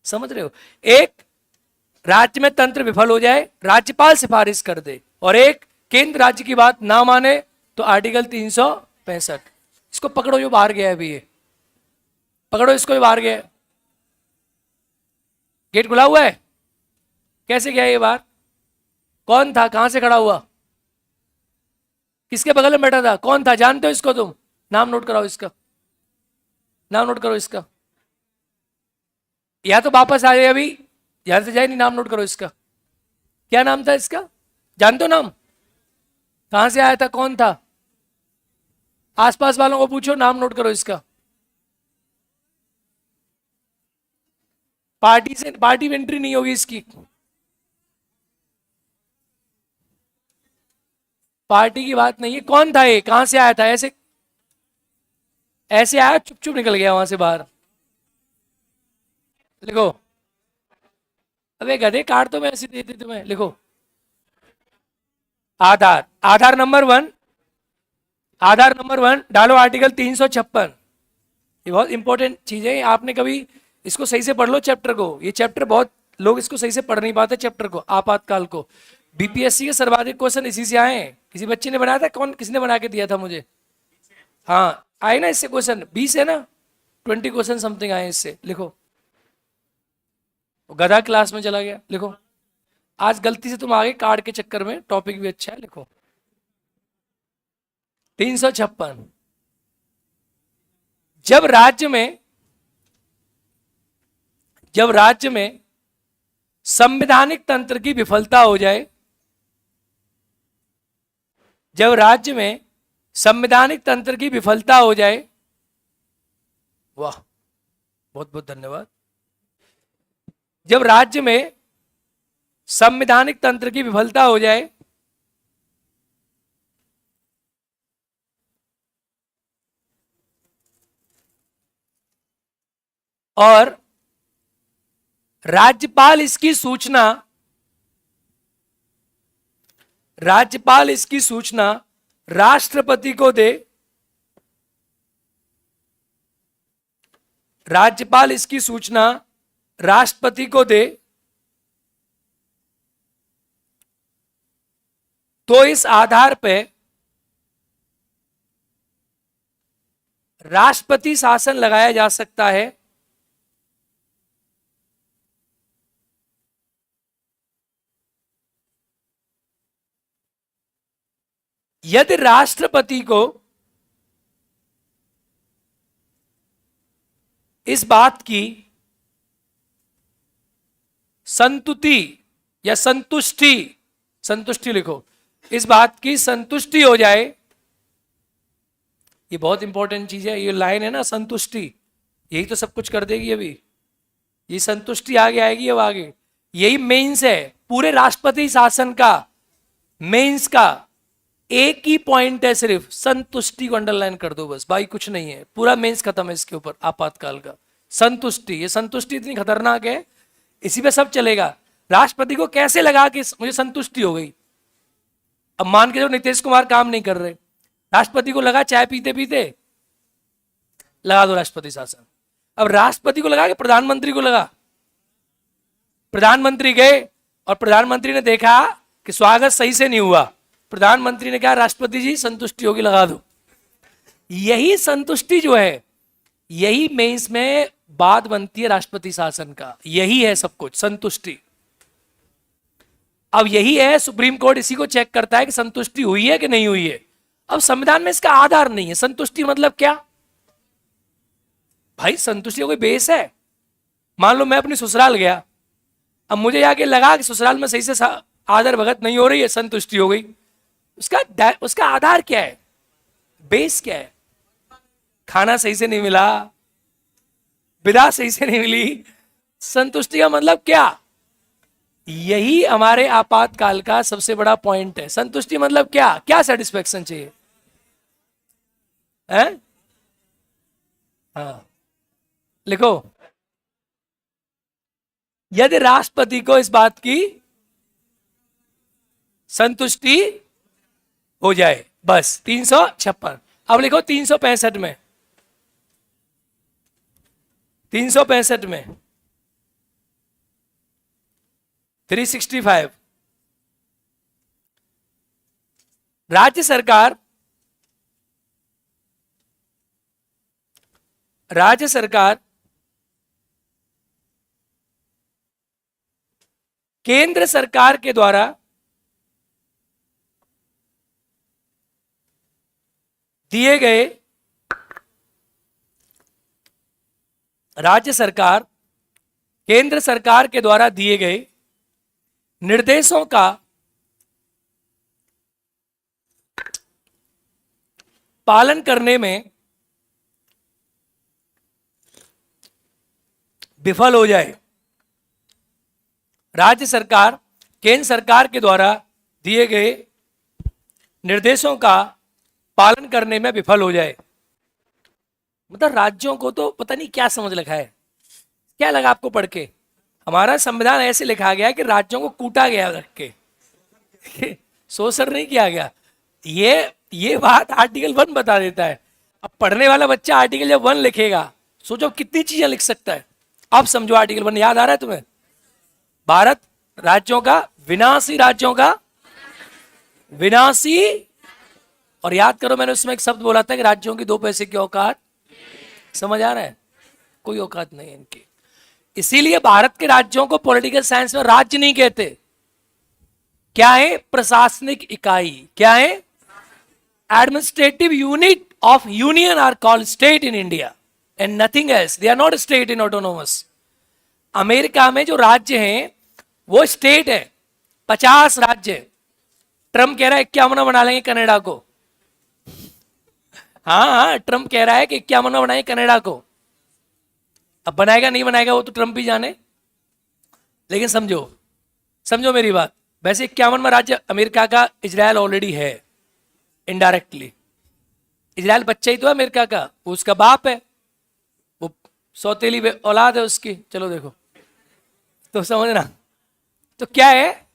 समझ रहे हो। एक राज्य में तंत्र विफल हो जाए, राज्यपाल सिफारिश कर दे, और एक केंद्र राज्य की बात ना माने तो आर्टिकल 365। इसको पकड़ो जो बाहर गया है अभी, ये पकड़ो इसको, जो बाहर गया है। गेट खुला हुआ है, कैसे गया ये बाहर? कौन था, कहां से खड़ा हुआ, किसके बगल में बैठा था, कौन था, जानते हो इसको तुम? नाम नोट कराओ इसका, नाम नोट करो इसका, या तो वापस आ जाए अभी, यहां से जाए नहीं, नाम नोट करो इसका। क्या नाम था इसका, जानते हो नाम? कहां से आया था, कौन था? आसपास वालों को पूछो, नाम नोट करो इसका। पार्टी से, पार्टी में एंट्री नहीं होगी इसकी, पार्टी की बात नहीं है। कौन था ये, कहां से आया था, ऐसे ऐसे आया, चुप चुप निकल गया वहां से बाहर। लिखो, अबे गधे, काट तो मैं ऐसे देती तुम्हें। लिखो, आधार, आधार नंबर 1, आधार नंबर 1 डालो आर्टिकल 356। ये बहुत इंपॉर्टेंट चीज है, आपने कभी इसको सही से पढ़ लो चैप्टर को, ये चैप्टर बहुत लोग इसको सही से पढ़ नहीं पाते चैप्टर को, आपातकाल को। बीपीएससी के सर्वाधिक क्वेश्चन इसी से आए हैं। किसी बच्चे ने बनाया था, कौन, किसने बना के दिया था मुझे? हाँ आए ना इससे क्वेश्चन, 20 है ना, 20 क्वेश्चन समथिंग आए इससे। लिखो, गधा क्लास में चला गया। लिखो, आज गलती से तुम आगे कार्ड के चक्कर में, टॉपिक भी अच्छा है। लिखो 356, जब राज्य में संवैधानिक तंत्र की विफलता हो जाए, जब राज्य में संवैधानिक तंत्र की विफलता हो जाए, वाह बहुत बहुत धन्यवाद। जब राज्य में संवैधानिक तंत्र की विफलता हो जाए, और राज्यपाल इसकी सूचना राष्ट्रपति को दे, राज्यपाल इसकी सूचना राष्ट्रपति को दे, तो इस आधार पे राष्ट्रपति शासन लगाया जा सकता है। यदि राष्ट्रपति को इस बात की संतुति या संतुष्टि लिखो, इस बात की संतुष्टि हो जाए, ये बहुत इंपॉर्टेंट चीज है, ये लाइन है ना, संतुष्टि, यही तो सब कुछ कर देगी अभी, ये संतुष्टि आगे आएगी अब आगे, यही मेंस है पूरे राष्ट्रपति शासन का। मेंस का एक ही पॉइंट है सिर्फ, संतुष्टि को अंडरलाइन कर दो बस भाई, कुछ नहीं है, पूरा मेंस खत्म है इसके ऊपर, आपातकाल का। संतुष्टि, ये संतुष्टि इतनी खतरनाक है, इसी पे सब चलेगा। राष्ट्रपति को कैसे लगा कि मुझे संतुष्टि हो गई? अब मान के जो नीतीश कुमार काम नहीं कर रहे, राष्ट्रपति को लगा चाय पीते पीते लगा दो राष्ट्रपति शासन। अब राष्ट्रपति को लगा कि प्रधानमंत्री को लगा, प्रधानमंत्री गए और प्रधानमंत्री ने देखा कि स्वागत सही से नहीं हुआ, प्रधानमंत्री ने कहा राष्ट्रपति जी संतुष्टि होगी, लगा दो। यही संतुष्टि जो है, यही मेंस में बात बनती है राष्ट्रपति शासन का, यही है सब कुछ, संतुष्टि। अब यही है, सुप्रीम कोर्ट इसी को चेक करता है कि संतुष्टि हुई है कि नहीं हुई है। अब संविधान में इसका आधार नहीं है, संतुष्टि मतलब क्या भाई? संतुष्टि कोई बेस है? मान लो मैं अपनी ससुराल गया, अब मुझे जाके लगा कि ससुराल में सही से आदर भगत नहीं हो रही है, संतुष्टि हो गई, उसका आधार क्या है, बेस क्या है? खाना सही से नहीं मिला, विदा सही से नहीं मिली, संतुष्टि का मतलब क्या? यही हमारे आपातकाल का सबसे बड़ा पॉइंट है। संतुष्टि मतलब क्या? क्या सेटिस्फेक्शन चाहिए है? हाँ लिखो, यदि राष्ट्रपति को इस बात की संतुष्टि हो जाए, बस 356। अब लिखो 365 में, 365 में 365। राज्य सरकार केंद्र सरकार के द्वारा दिए गए, राज्य सरकार केंद्र सरकार के द्वारा दिए गए निर्देशों का पालन करने में विफल हो जाए। राज्य सरकार केंद्र सरकार के द्वारा दिए गए निर्देशों का पालन करने में विफल हो जाए। मतलब राज्यों को तो पता नहीं क्या समझ रखा है। क्या लगा आपको पढ़ के? हमारा संविधान ऐसे लिखा गया कि राज्यों को कूटा गया रख के शोषण नहीं किया गया। ये बात आर्टिकल 1 बता देता है। अब पढ़ने वाला बच्चा आर्टिकल जब 1 लिखेगा, सोचो कितनी चीजें लिख सकता है। अब समझो आर्टिकल 1 याद आ रहा है तुम्हें? भारत राज्यों का विनाशी, राज्यों का विनाशी। और याद करो, मैंने उसमें एक शब्द बोला था कि राज्यों की 2 पैसे की औकात। समझ आ रहा है? कोई औकात नहीं है इनकी। इसीलिए भारत के राज्यों को पॉलिटिकल साइंस में राज्य नहीं कहते। क्या है? प्रशासनिक इकाई। क्या है? Administrative unit of union are called state in India and nothing else. They are not state in autonomous. America में जो राज्य हैं वो स्टेट है। 50 राज्य। ट्रम्प कह रहा है 51 बना लेंगे कनाडा को। हाँ, ट्रम्प कह रहा है कि 51 बनाएंगे कनाडा को। अब बनाएगा नहीं बनाएगा वो तो ट्रम्प ही जाने। लेकिन समझो मेरी बात। वैसे 51वां राज्य अमेरिका का इजराइल ऑलरेडी है इनडायरेक्टली। इजराइल बच्चा ही तो है अमेरिका का, वो उसका बाप है, वो सौतेली औलाद है उसकी। चलो देखो तो समझना। तो क्या है?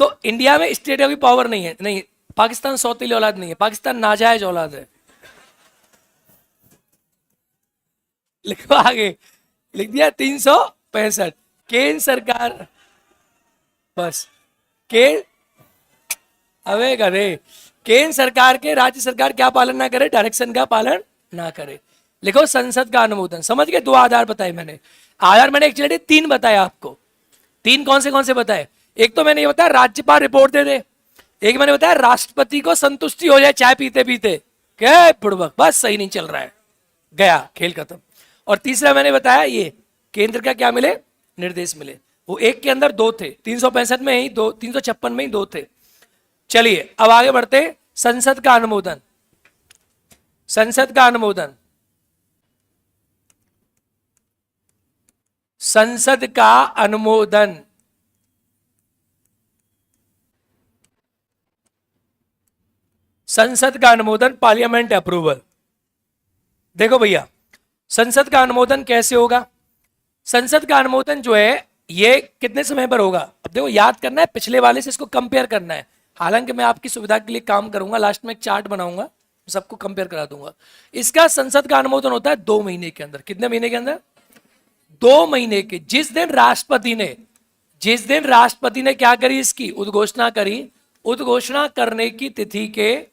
तो इंडिया में स्टेटों की पावर नहीं है। नहीं, पाकिस्तान सौतेली औलाद नहीं है, पाकिस्तान नाजायज औलाद है। लिखो आगे, लिख दिया 365। केंद्र सरकार बस अबे करे केंद्र सरकार के राज्य सरकार क्या पालन ना करे? डायरेक्शन का पालन ना करे। लिखो संसद का अनुमोदन। समझ गए? 2 आधार बताए मैंने। आधार मैंने एक्चुअली 3 बताया आपको। 3 कौन से बताए? एक तो मैंने ये बताया राज्यपाल रिपोर्ट दे दे। एक मैंने बताया राष्ट्रपति को संतुष्टि हो जाए चाय पीते पीते। क्या बुड़बक, बस सही नहीं चल रहा है, गया खेल खत्म। और तीसरा मैंने बताया ये केंद्र का क्या मिले? निर्देश मिले। वो एक के अंदर 2 थे। 365 में ही 2, 356 में ही 2 थे। चलिए अब आगे बढ़ते। संसद का अनुमोदन। संसद का अनुमोदन। संसद का अनुमोदन। संसद का अनुमोदन, पार्लियामेंट अप्रूवल। देखो भैया, संसद का अनुमोदन कैसे होगा? संसद का अनुमोदन जो है ये कितने समय पर होगा? अब देखो याद करना है, पिछले वाले से इसको कंपेयर करना है। हालांकि मैं आपकी सुविधा के लिए काम करूंगा, लास्ट में एक चार्ट बनाऊंगा, सबको कंपेयर करा दूंगा। इसका संसद का अनुमोदन होता है 2 महीने के अंदर। कितने महीने के अंदर? 2 महीने के। जिस दिन राष्ट्रपति ने क्या करी? इसकी उद्घोषणा करी। उद्घोषणा करने की तिथि के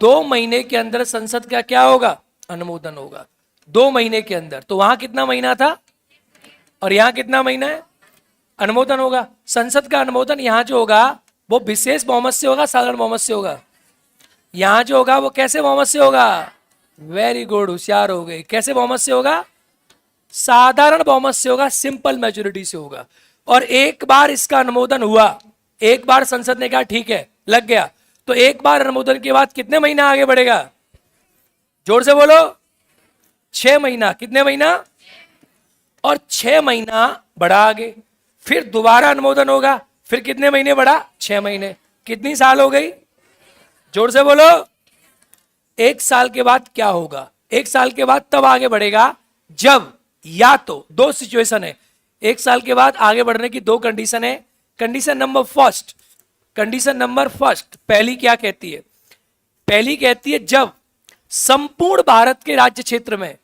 2 महीने के अंदर संसद का क्या होगा? अनुमोदन होगा। 2 महीने के अंदर। तो वहां कितना महीना था और यहां कितना महीना है? अनुमोदन होगा। संसद का अनुमोदन यहां जो होगा वो विशेष बहुमत से होगा, साधारण बहुमत से होगा? यहां जो होगा वो कैसे बहुमत से होगा? वेरी गुड, होशियार हो गए। कैसे बहुमत से होगा? साधारण बहुमत से होगा, सिंपल मेजोरिटी से होगा। और एक बार इसका अनुमोदन हुआ, एक बार संसद ने कहा ठीक है लग गया, तो एक बार अनुमोदन के बाद कितने महीना आगे बढ़ेगा? जोर से बोलो। 6 महीना। कितने महीना? और 6 महीना बढ़ा आगे, फिर दोबारा अनुमोदन होगा, फिर कितने महीने बढ़ा? 6 महीने। कितनी साल हो गई? जोर से बोलो। 1 साल के बाद क्या होगा? 1 साल के बाद तब आगे बढ़ेगा जब या तो 2 सिचुएशन है। 1 साल के बाद आगे बढ़ने की 2 कंडीशन है। कंडीशन नंबर फर्स्ट, पहली क्या कहती है? पहली कहती है जब संपूर्ण भारत के राज्य क्षेत्र में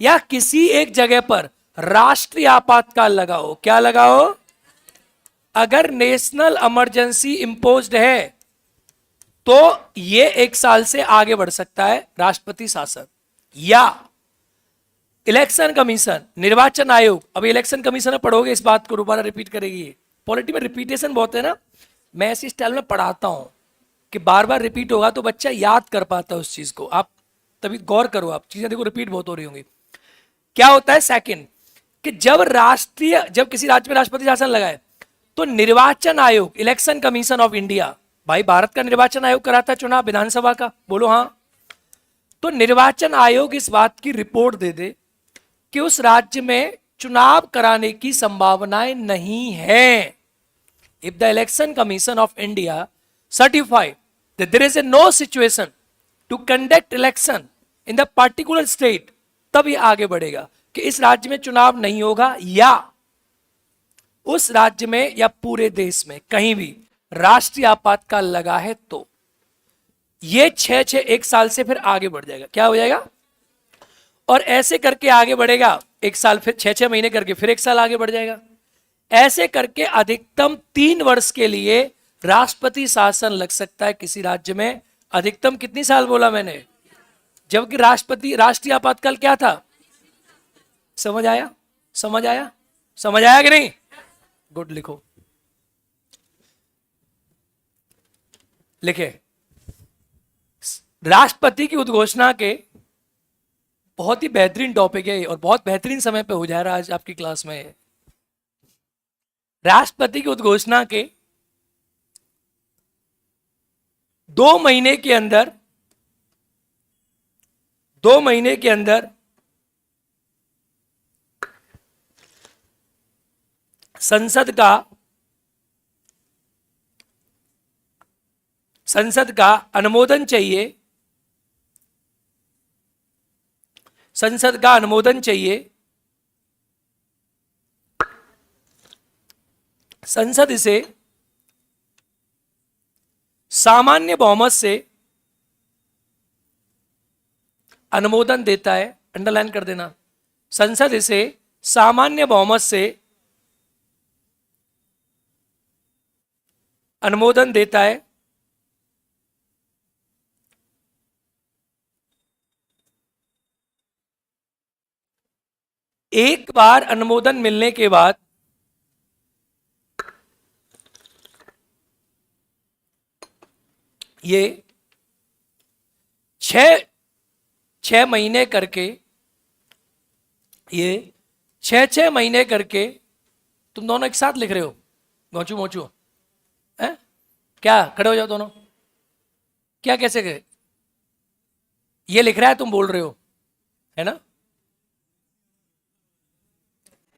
या किसी एक जगह पर राष्ट्रीय आपातकाल लगाओ। क्या लगाओ? अगर नेशनल इमरजेंसी इंपोज्ड है तो ये 1 साल से आगे बढ़ सकता है राष्ट्रपति शासन। या इलेक्शन कमीशन, निर्वाचन आयोग, अभी इलेक्शन कमीशन पढ़ोगे इस बात को, दोबारा रिपीट करेगी। पॉलिटी में रिपीटेशन बहुत है ना, मैं ऐसी स्टाइल में पढ़ाता हूं कि बार बार रिपीट होगा तो बच्चा याद कर पाता है उस चीज को। आप तभी गौर करो, आप चीजें देखो रिपीट बहुत हो रही होंगी। क्या होता है? सेकंड, कि जब किसी राज्य में राष्ट्रपति शासन लगाए तो निर्वाचन आयोग, इलेक्शन कमीशन ऑफ इंडिया, भाई भारत का निर्वाचन आयोग कराता है चुनाव विधानसभा का, बोलो हाँ। तो निर्वाचन आयोग इस बात की रिपोर्ट दे दे कि उस राज्य में चुनाव कराने की संभावनाएं नहीं है। If the election commission of India certify that there is no situation to conduct election in the particular state, तब ये आगे बढ़ेगा कि इस राज्य में चुनाव नहीं होगा, या उस राज्य में या पूरे देश में कहीं भी राष्ट्रीय आपातकाल लगा है तो ये 1 साल से फिर आगे बढ़ जाएगा। क्या हो जाएगा? और ऐसे करके आगे बढ़ेगा 1 साल, फिर 6 महीने करके फिर 1 साल आगे बढ़ जाएगा। ऐसे करके अधिकतम 3 वर्ष के लिए राष्ट्रपति शासन लग सकता है किसी राज्य में। अधिकतम कितनी साल बोला मैंने? जबकि राष्ट्रीय आपातकाल क्या था? समझ आया? समझ आया? समझ आया कि नहीं? गुड, लिखो, लिखे। राष्ट्रपति की उद्घोषणा के बहुत ही बेहतरीन टॉपिक है और बहुत बेहतरीन समय पे हो जा रहा है आज आपकी क्लास में। राष्ट्रपति की उद्घोषणा के 2 महीने के अंदर, 2 महीने के अंदर संसद का अनुमोदन चाहिए। संसद का अनुमोदन चाहिए। संसद इसे सामान्य बहुमत से अनुमोदन देता है। अंडरलाइन कर देना, संसद इसे सामान्य बहुमत से अनुमोदन देता है। एक बार अनुमोदन मिलने के बाद ये 6 महीने करके, ये 6 महीने करके, तुम दोनों एक साथ लिख रहे हो, मोचू मोचू है क्या? खड़े हो जाओ दोनों। क्या कैसे गए? ये लिख रहा है, तुम बोल रहे हो, है ना?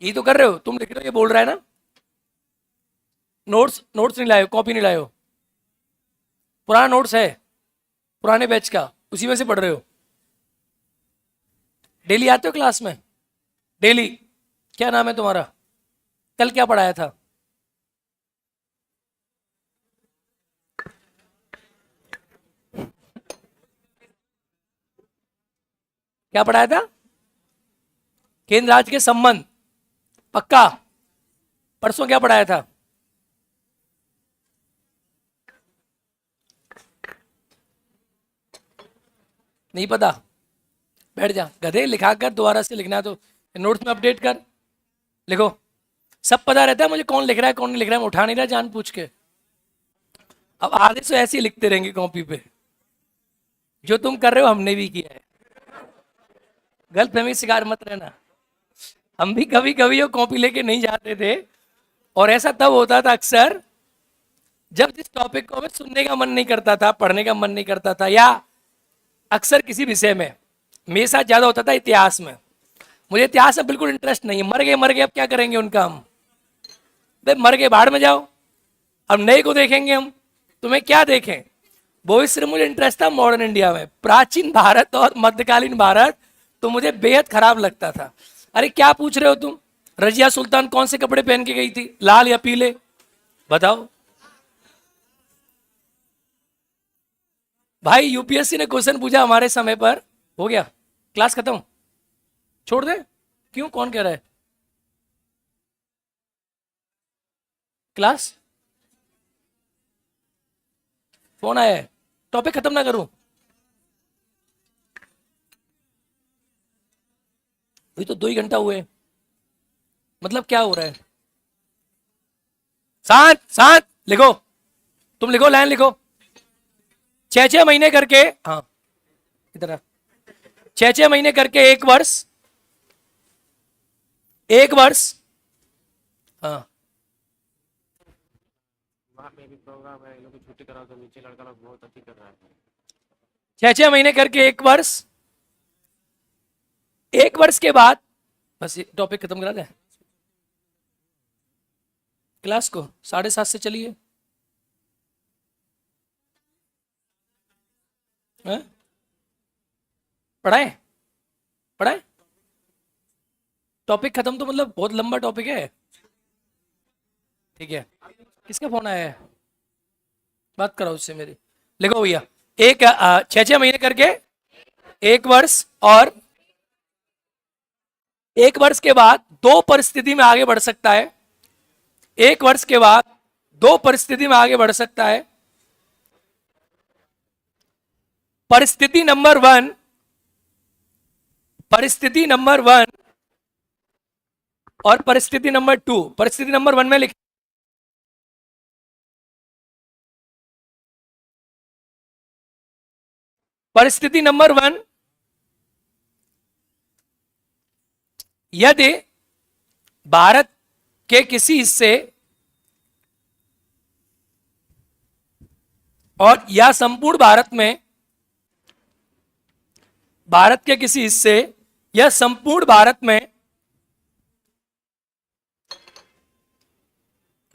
यही तो कर रहे हो, तुम लिख रहे हो, ये बोल रहा है ना? नोट्स नहीं लाए हो? कॉपी नहीं लाए हो? पुराना नोट्स है, पुराने बैच का, उसी में से पढ़ रहे हो? डेली आते हो क्लास में? डेली? क्या नाम है तुम्हारा? कल क्या पढ़ाया था? क्या पढ़ाया था? केंद्र राज्य के संबंध, पक्का? परसों क्या पढ़ाया था? नहीं पता? बैठ जा गधे, लिखा कर, दोबारा से लिखना है तो नोट्स में अपडेट कर, लिखो। सब पता रहता है मुझे कौन लिख रहा है कौन नहीं लिख रहा है, मैं उठा नहीं रहा जान पूछ के। अब आधे से ऐसे ही लिखते रहेंगे कॉपी पे। जो तुम कर रहे हो हमने भी किया है, गलतफहमी शिकार मत रहना। हम भी कभी कभी वो कॉपी लेके नहीं जाते थे, और ऐसा तब होता था अक्सर जब जिस टॉपिक को हमें सुनने का मन नहीं करता था, पढ़ने का मन नहीं करता था, या अक्सर किसी विषय में, मेरे साथ ज्यादा होता था इतिहास में। मुझे इतिहास में बिल्कुल इंटरेस्ट नहीं है, मर गए अब क्या करेंगे उनका हम? भाई मर गए, बाहर में जाओ, अब नए को देखेंगे हम, तुम्हें क्या देखें? भविष्य में मुझे इंटरेस्ट था मॉडर्न इंडिया में, प्राचीन भारत और मध्यकालीन भारत तो मुझे बेहद खराब लगता था। अरे क्या पूछ रहे हो तुम? रजिया सुल्तान कौन से कपड़े पहन के गई थी, लाल या पीले? बताओ भाई यूपीएससी ने क्वेश्चन पूछा हमारे समय पर, हो गया, क्लास खत्म, छोड़ दे। क्यों, कौन कह रहा है? क्लास, फोन आया है, टॉपिक खत्म ना करूं? अभी तो 2 ही घंटा हुए, मतलब क्या हो रहा है? शांत शांत, लिखो, तुम लिखो, लाइन लिखो। 6 6 महीने करके, हाँ इधर आ। 6 6 महीने करके 1 वर्ष, 1 वर्ष, हाँ
वहाँ पे भी प्रोग्राम है, इन लोग को छुट्टी कराओ तो नीचे लड़का लोग बहुत अति कर रहा है।
6 6 महीने करके 1 वर्ष, 1 वर्ष के बाद, बस ये टॉपिक खत्म करा दें। क्लास को 7:30 से चलिए। हैं? पढ़ाए पढ़ाए, टॉपिक खत्म तो मतलब बहुत लंबा टॉपिक है। ठीक है, किसका फोन आया है? बात कराओ उससे मेरी। लिखो भैया, 6 6 महीने करके 1 वर्ष, और 1 वर्ष के बाद 2 परिस्थिति में आगे बढ़ सकता है। 1 वर्ष के बाद 2 परिस्थिति में आगे बढ़ सकता है। परिस्थिति नंबर 1, परिस्थिति नंबर 1 और परिस्थिति नंबर 2। परिस्थिति नंबर 1 में लिख, परिस्थिति नंबर 1, यदि भारत के किसी हिस्से और या संपूर्ण भारत में, भारत के किसी हिस्से या संपूर्ण भारत में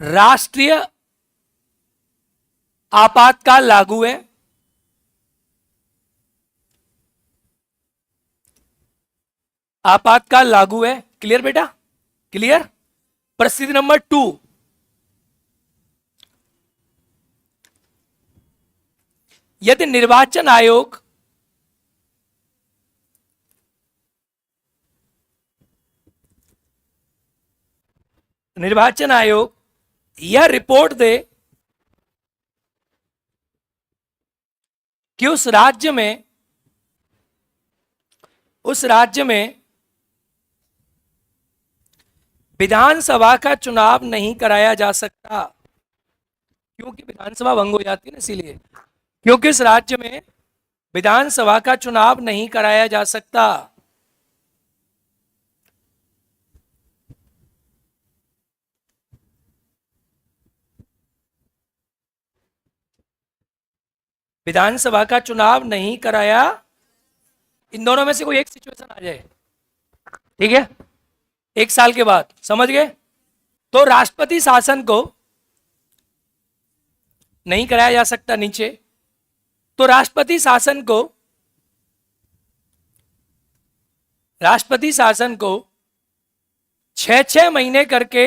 राष्ट्रीय आपातकाल लागू है, आपातकाल लागू है। क्लियर बेटा, क्लियर। परिस्थिति नंबर 2, यदि निर्वाचन आयोग यह रिपोर्ट दे कि उस राज्य में विधानसभा का चुनाव नहीं कराया जा सकता, क्योंकि विधानसभा भंग हो जाती है ना, इसीलिए, क्योंकि इस राज्य में विधानसभा का चुनाव नहीं कराया जा सकता। विधानसभा का चुनाव नहीं कराया, इन दोनों में से कोई एक सिचुएशन आ जाए, ठीक है, 1 साल के बाद, समझ गए? तो राष्ट्रपति शासन को नहीं कराया जा सकता नीचे, तो राष्ट्रपति शासन को 6 6 महीने करके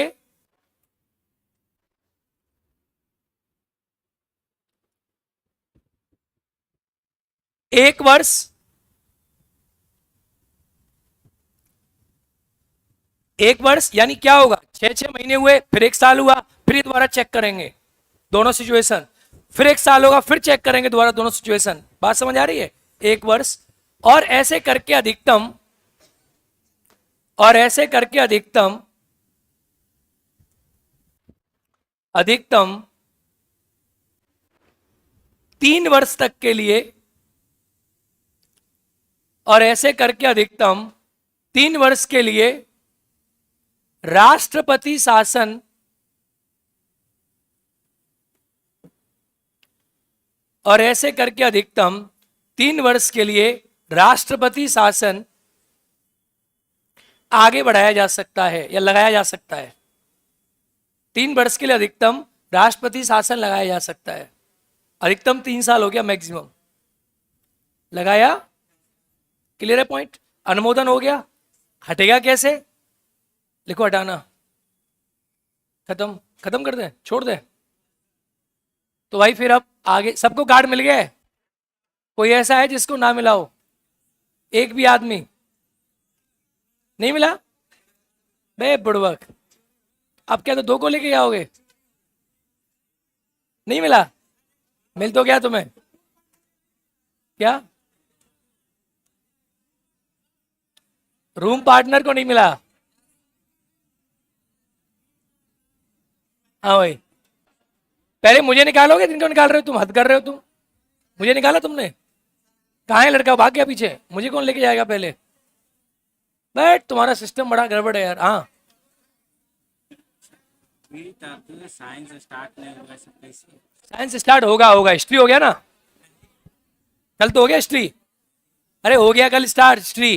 1 वर्ष, 1 वर्ष यानी क्या होगा, 6 6 महीने हुए, फिर 1 साल हुआ, फिर दोबारा चेक करेंगे दोनों सिचुएशन, फिर 1 साल होगा, फिर चेक करेंगे दोबारा दोनों सिचुएशन। बात समझ आ रही है? 1 वर्ष, और ऐसे करके अधिकतम 3 वर्ष तक के लिए, और ऐसे करके अधिकतम 3 वर्ष के लिए राष्ट्रपति शासन आगे बढ़ाया जा सकता है या लगाया जा सकता है। 3 वर्ष के लिए अधिकतम राष्ट्रपति शासन लगाया जा सकता है। अधिकतम 3 साल हो गया, मैक्सिमम लगाया। क्लियर है पॉइंट? अनुमोदन हो गया, हटेगा कैसे? लिखो हटाना, खत्म कर दें, छोड़ दें। तो भाई फिर अब आगे सबको कार्ड मिल गया है? कोई ऐसा है जिसको ना मिला हो? एक भी आदमी नहीं मिला? बे बुड़बक, अब क्या तो दो को लेके जाओगे? नहीं मिला? मिल तो गया तुम्हें क्या? रूम पार्टनर को नहीं मिला? हाँ भाई, पहले मुझे निकालोगे, जिनको निकाल रहे हो तुम, हद कर रहे हो तुम। मुझे निकाला तुमने? कहाँ है लड़का, भाग गया पीछे, मुझे कौन लेके जाएगा पहले? बट तुम्हारा सिस्टम बड़ा गड़बड़ है यार। हाँ
साइंस स्टार्ट नहीं हुआ सब कैसे?
साइंस स्टार्ट होगा, होगा, हिस्ट्री हो गया ना, कल तो हो गया हिस्ट्री। अरे हो गया कल स्टार्ट हिस्ट्री।